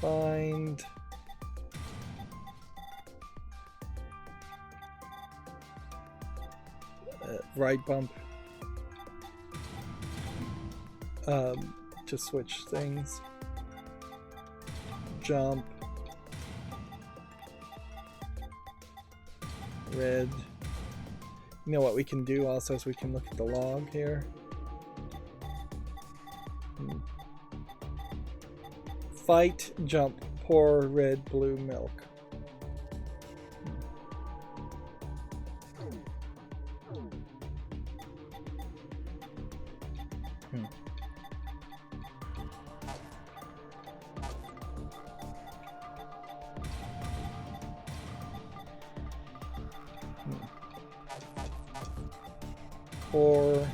Find... right bump. Just switch things. Jump. Red. You know what we can do also is we can look at the log here. Fight, jump, pour red, blue, milk. Pour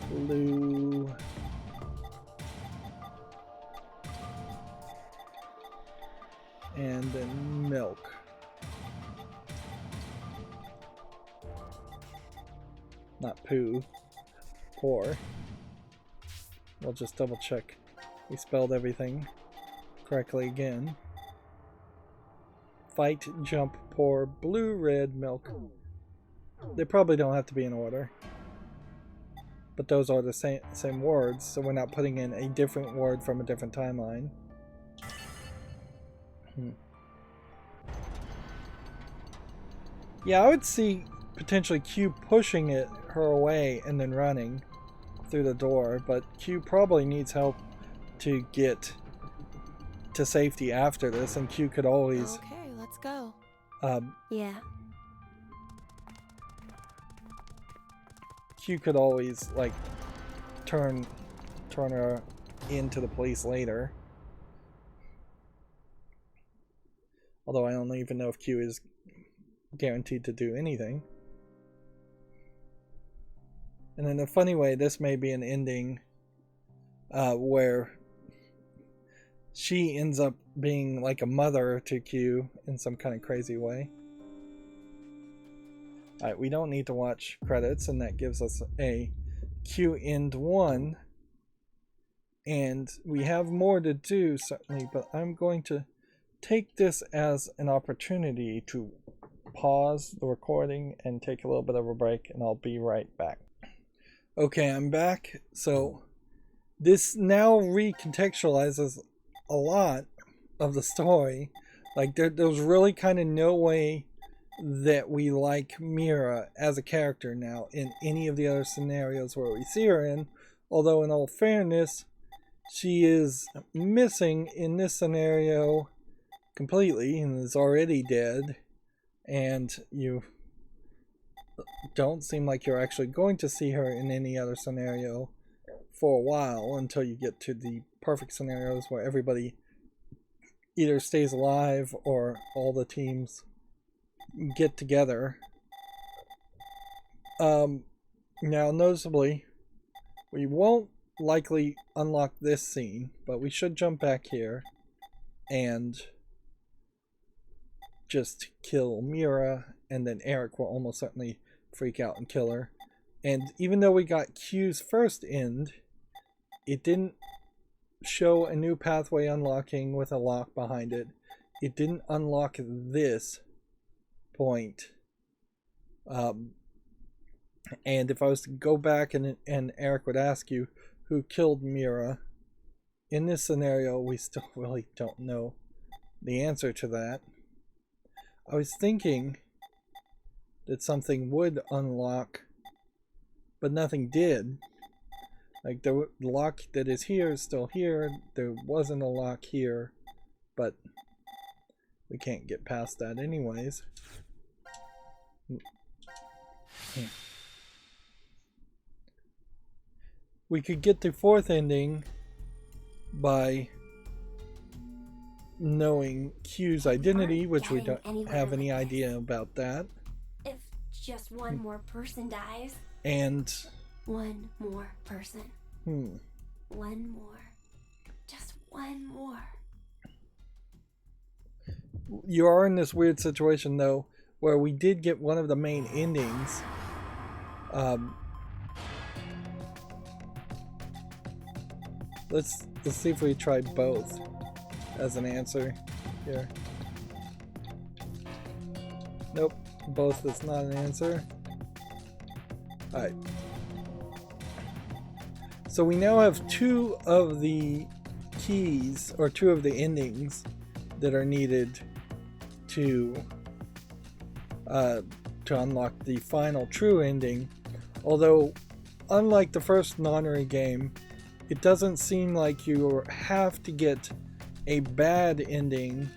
blue and then milk. Not poo. Pour. We'll just double check we spelled everything correctly again. Fight, jump, pour, blue, red, milk. They probably don't have to be in order. But those are the same words, so we're not putting in a different word from a different timeline. Yeah, I would see potentially Q pushing her away and then running through the door, but Q probably needs help to get to safety after this, and Q could always... Okay, let's go. Yeah. Q could always, like, turn her into the police later. Although I don't even know if Q is guaranteed to do anything. And in a funny way, this may be an ending where she ends up being like a mother to Q in some kind of crazy way. Alright, we don't need to watch credits, and that gives us a Q end 1. And we have more to do, certainly, but I'm going to take this as an opportunity to pause the recording and take a little bit of a break, and I'll be right back. Okay, I'm back. So this now recontextualizes a lot of the story. Like there's really kind of no way that we like Mira as a character now in any of the other scenarios where we see her in, although in all fairness she is missing in this scenario completely and is already dead, and you don't seem like you're actually going to see her in any other scenario for a while until you get to the perfect scenarios where everybody either stays alive or all the teams get together. Now noticeably, we won't likely unlock this scene, but we should jump back here and just kill Mira, and then Eric will almost certainly freak out and kill her. And even though we got Q's first end, it didn't show a new pathway unlocking with a lock behind it. It didn't unlock this point. And if I was to go back and Eric would ask you who killed Mira, in this scenario we still really don't know the answer to that. I was thinking that something would unlock, but nothing did. Like the lock that is here is still here. There wasn't a lock here, but we can't get past that anyways. We could get the fourth ending by knowing Q's identity, which we don't have any idea about that. If just one more person dies. And one more person. One more. Just one more. You are in this weird situation though, where we did get one of the main endings. Let's see if we try both as an answer here. Nope, both is not an answer. Alright. So we now have two of the keys, or two of the endings that are needed to unlock the final true ending. Although, unlike the first Nonary game, it doesn't seem like you have to get a bad ending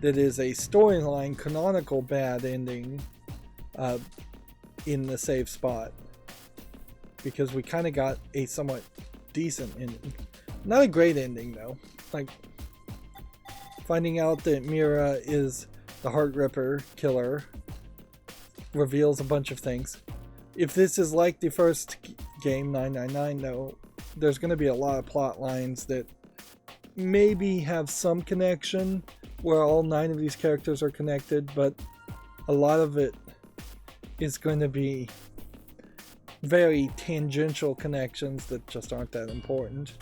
that is a storyline canonical bad ending in the save spot, because we kind of got a somewhat decent ending. Not a great ending though. Like finding out that Mira is the Heart Ripper killer reveals a bunch of things. If this is like the first game 999 though, there's going to be a lot of plot lines that maybe have some connection where all 9 of these characters are connected, but a lot of it is going to be very tangential connections that just aren't that important.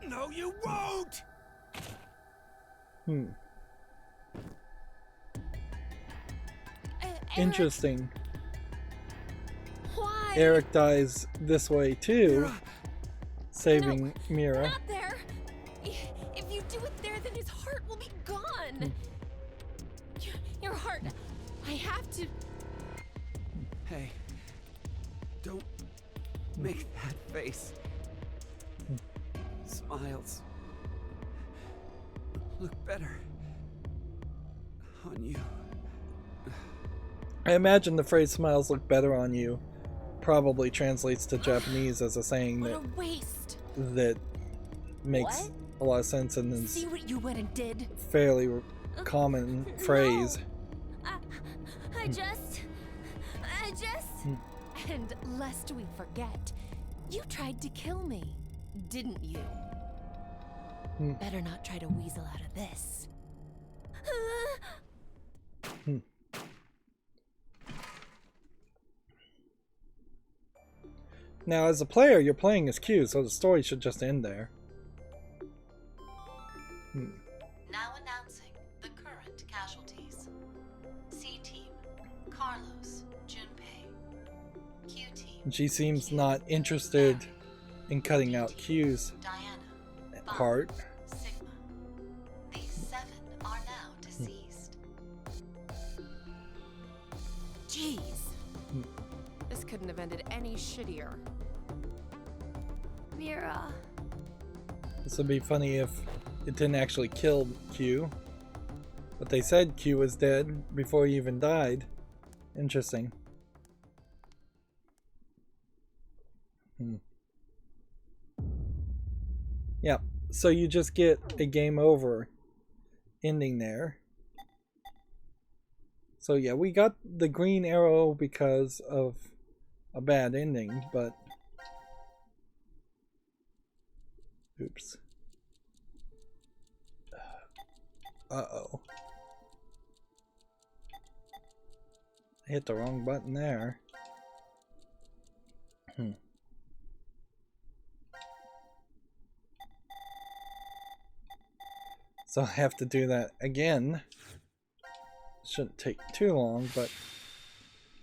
No, you won't! Interesting. Why? Eric dies this way too, saving Mira. Not there. If you do it there, then his heart will be gone. Your heart. I have to. Hey, don't make that face. Smiles look better on you. I imagine the phrase "smiles look better on you" probably translates to Japanese as a saying What that a waste. that makes What? a lot of sense in this See what you went and did? fairly common phrase. I just. And lest we forget, you tried to kill me, didn't you? Better not try to weasel out of this. Now, as a player, you're playing as Q, so the story should just end there. Now announcing the current casualties. C Team, Carlos, Junpei. Q Team. She seems not interested in cutting out Q's Diana, heart. Sigma. These 7 are now deceased. Jeez. This couldn't have ended any shittier. Mira. This would be funny if it didn't actually kill Q. But they said Q was dead before he even died. Interesting. Yeah, so you just get a game over ending there. So yeah, we got the green arrow because of a bad ending, but oops. Uh-oh. I hit the wrong button there. So I have to do that again. Shouldn't take too long, but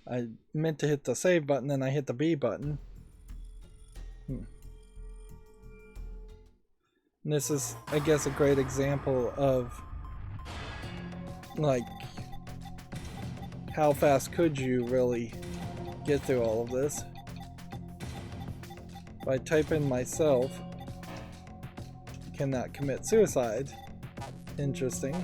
I meant to hit the save button and I hit the B button. And this is, I guess, a great example of like how fast could you really get through all of this. If I type in myself, cannot commit suicide. Interesting.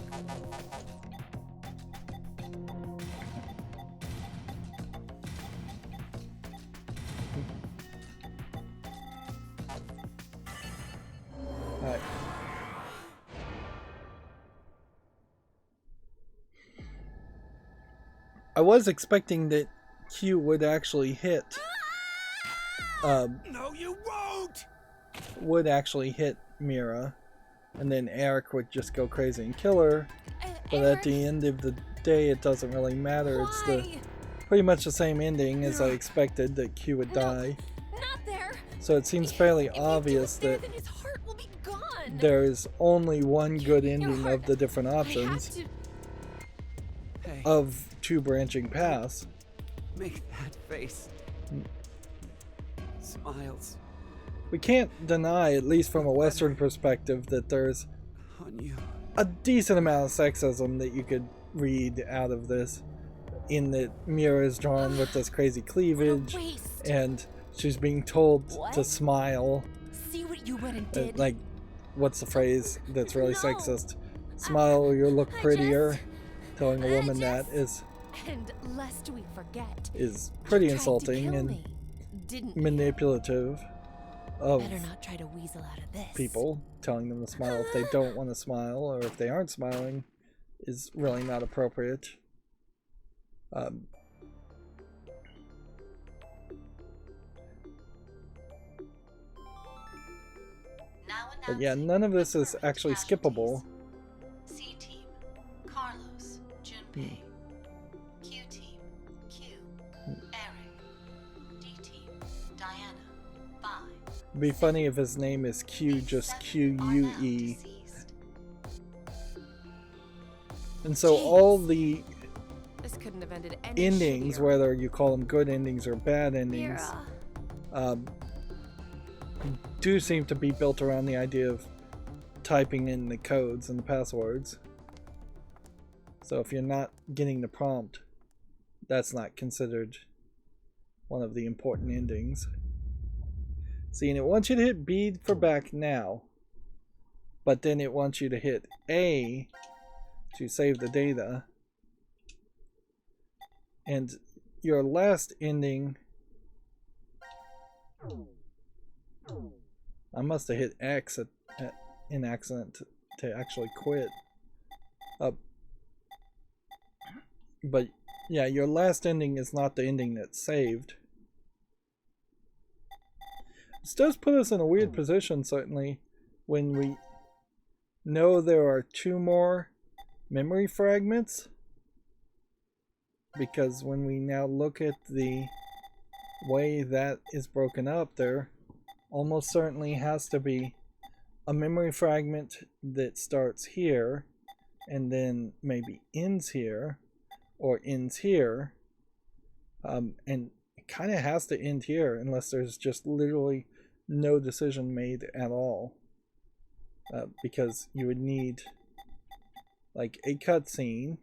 Alright. I was expecting that Q would actually hit. No, you won't! Would actually hit Mira, and then Eric would just go crazy and kill her. But at the end of the day, it doesn't really matter. It's the pretty much the same ending as I expected, that Q would die. Not there. So it seems fairly obvious that Then his heart will be gone. there is only one good ending of the different options Hey, of 2 branching paths. make that face. Smiles We can't deny, at least from a Western perspective, that there's on you. a decent amount of sexism that you could read out of this, in that Mira is drawn with this crazy cleavage, and she's being told to smile. See what you went and did. Like, what's the phrase that's really sexist? Smile or you'll look prettier. Telling a woman that is And lest we forget, is pretty you tried to insulting kill and me, didn't you? manipulative of Better not try to weasel out of this. people. Telling them to smile if they don't want to smile, or if they aren't smiling, is really not appropriate. But yeah, none of this is actually skippable. C Team, Carlos, Junpei. Q Team, Q, Eric. D Team, Diana, Bai. It'd be funny if his name is Q, just Q-U-E. And so all the This couldn't have ended any endings, shittier. whether you call them good endings or bad endings, Mira. do seem to be built around the idea of typing in the codes and the passwords. So if you're not getting the prompt, that's not considered one of the important endings. See, and it wants you to hit B for back now, but then it wants you to hit A to save the data. And your last ending, I must have hit X at an accident to actually quit. But yeah, your last ending is not the ending that's saved. This does put us in a weird position, certainly, when we know there are 2 more memory fragments. Because when we now look at the way that is broken up, there almost certainly has to be a memory fragment that starts here and then maybe ends here or ends here, and it kind of has to end here unless there's just literally no decision made at all, because you would need like a cutscene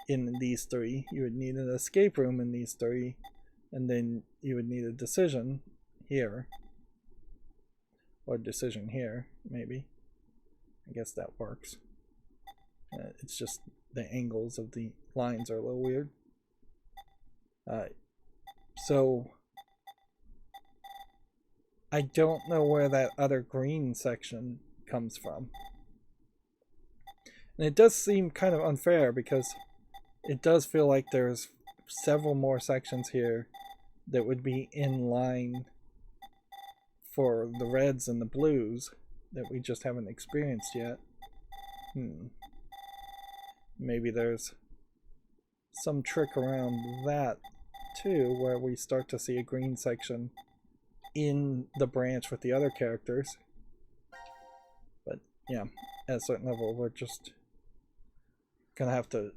in these 3, you would need an escape room in these 3, and then you would need a decision here, or decision here, maybe. I guess that works. It's just the angles of the lines are a little weird. So I don't know where that other green section comes from. And it does seem kind of unfair because it does feel like there's several more sections here that would be in line for the reds and the blues that we just haven't experienced yet. Maybe there's some trick around that too, where we start to see a green section in the branch with the other characters. But yeah, at a certain level we're just gonna have to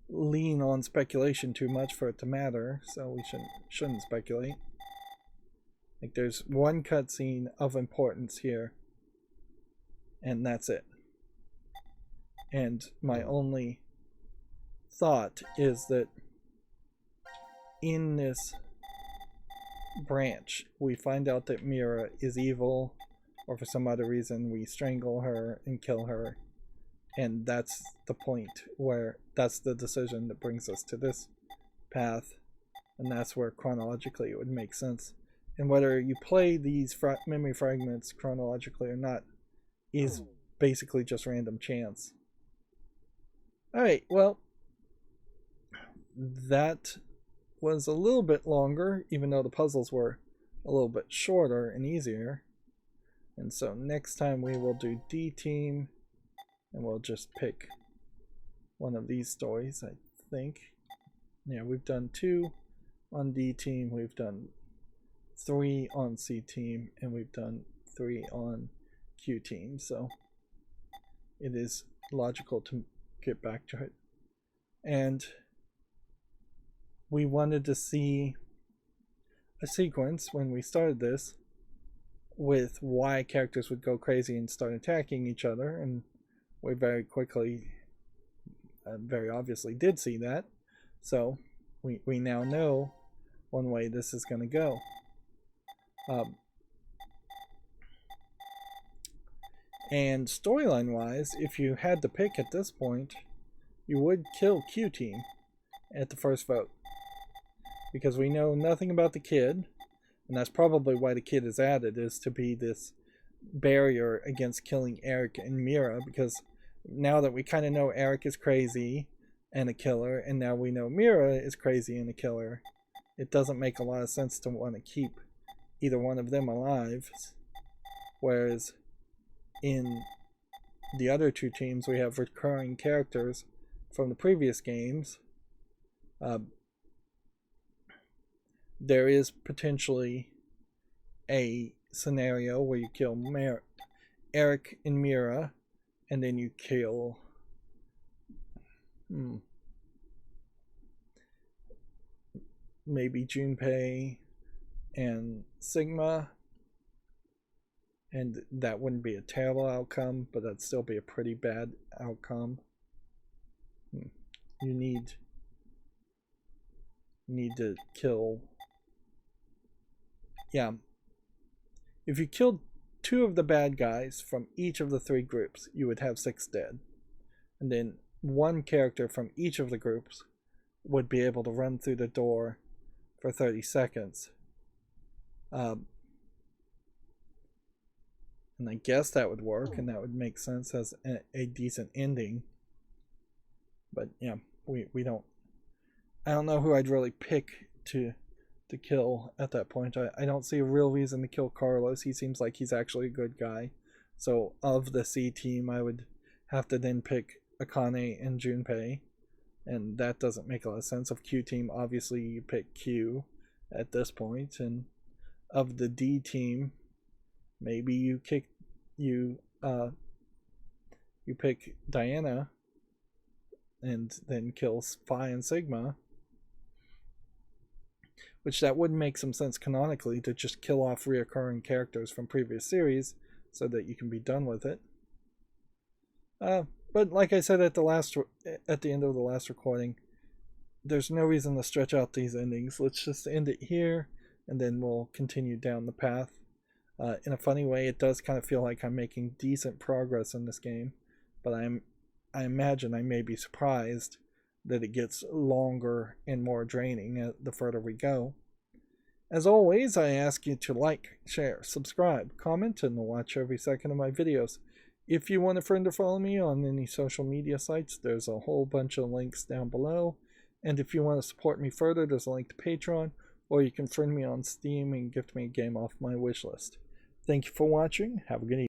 lean on speculation too much for it to matter, so we shouldn't speculate. Like, there's one cutscene of importance here, and that's it. And my only thought is that in this branch we find out that Mira is evil, or for some other reason we strangle her and kill her, and that's the point where that's the decision that brings us to this path, and that's where chronologically it would make sense. And whether you play these memory fragments chronologically or not is basically just random chance. Alright, well, that was a little bit longer, even though the puzzles were a little bit shorter and easier. And so next time we will do D Team, and we'll just pick one of these stories, I think. Yeah, we've done 2 on D Team, we've done 3 on C Team, and we've done 3 on Q Team, so it is logical to get back to it. And we wanted to see a sequence when we started this with why characters would go crazy and start attacking each other, and we very quickly, very obviously did see that. So we now know one way this is going to go. And storyline wise, if you had to pick at this point, you would kill Q Team at the first vote, because we know nothing about the kid, and that's probably why the kid is added, is to be this barrier against killing Eric and Mira, because now that we kind of know Eric is crazy and a killer, and now we know Mira is crazy and a killer, it doesn't make a lot of sense to want to keep either one of them alive. Whereas in the other 2 teams we have recurring characters from the previous games. There is potentially a scenario where you kill Eric and Mira, and then you kill maybe Junpei and Sigma, and that wouldn't be a terrible outcome, but that'd still be a pretty bad outcome. You need to kill, yeah, if you killed 2 of the bad guys from each of the 3 groups, you would have 6 dead, and then 1 character from each of the groups would be able to run through the door for 30 seconds. And I guess that would work, and that would make sense as a decent ending. But yeah, we don't. I don't know who I'd really pick to kill at that point. I don't see a real reason to kill Carlos. He seems like he's actually a good guy. So of the C team, I would have to then pick Akane and Junpei, and that doesn't make a lot of sense. Of Q team, obviously you pick Q at this point, and of the D team, maybe you pick Diana and then kill Phi and Sigma, which that would make some sense canonically, to just kill off reoccurring characters from previous series so that you can be done with it. But like I said at the end of the last recording, there's no reason to stretch out these endings. Let's just end it here, and then we'll continue down the path. In a funny way, it does kind of feel like I'm making decent progress in this game, but I imagine I may be surprised that it gets longer and more draining the further we go. As always, I ask you to like, share, subscribe, comment, and watch every second of my videos. If you want a friend to follow me on any social media sites, there's a whole bunch of links down below. And if you want to support me further, there's a link to Patreon, or you can friend me on Steam and gift me a game off my wishlist. Thank you for watching. Have a good evening.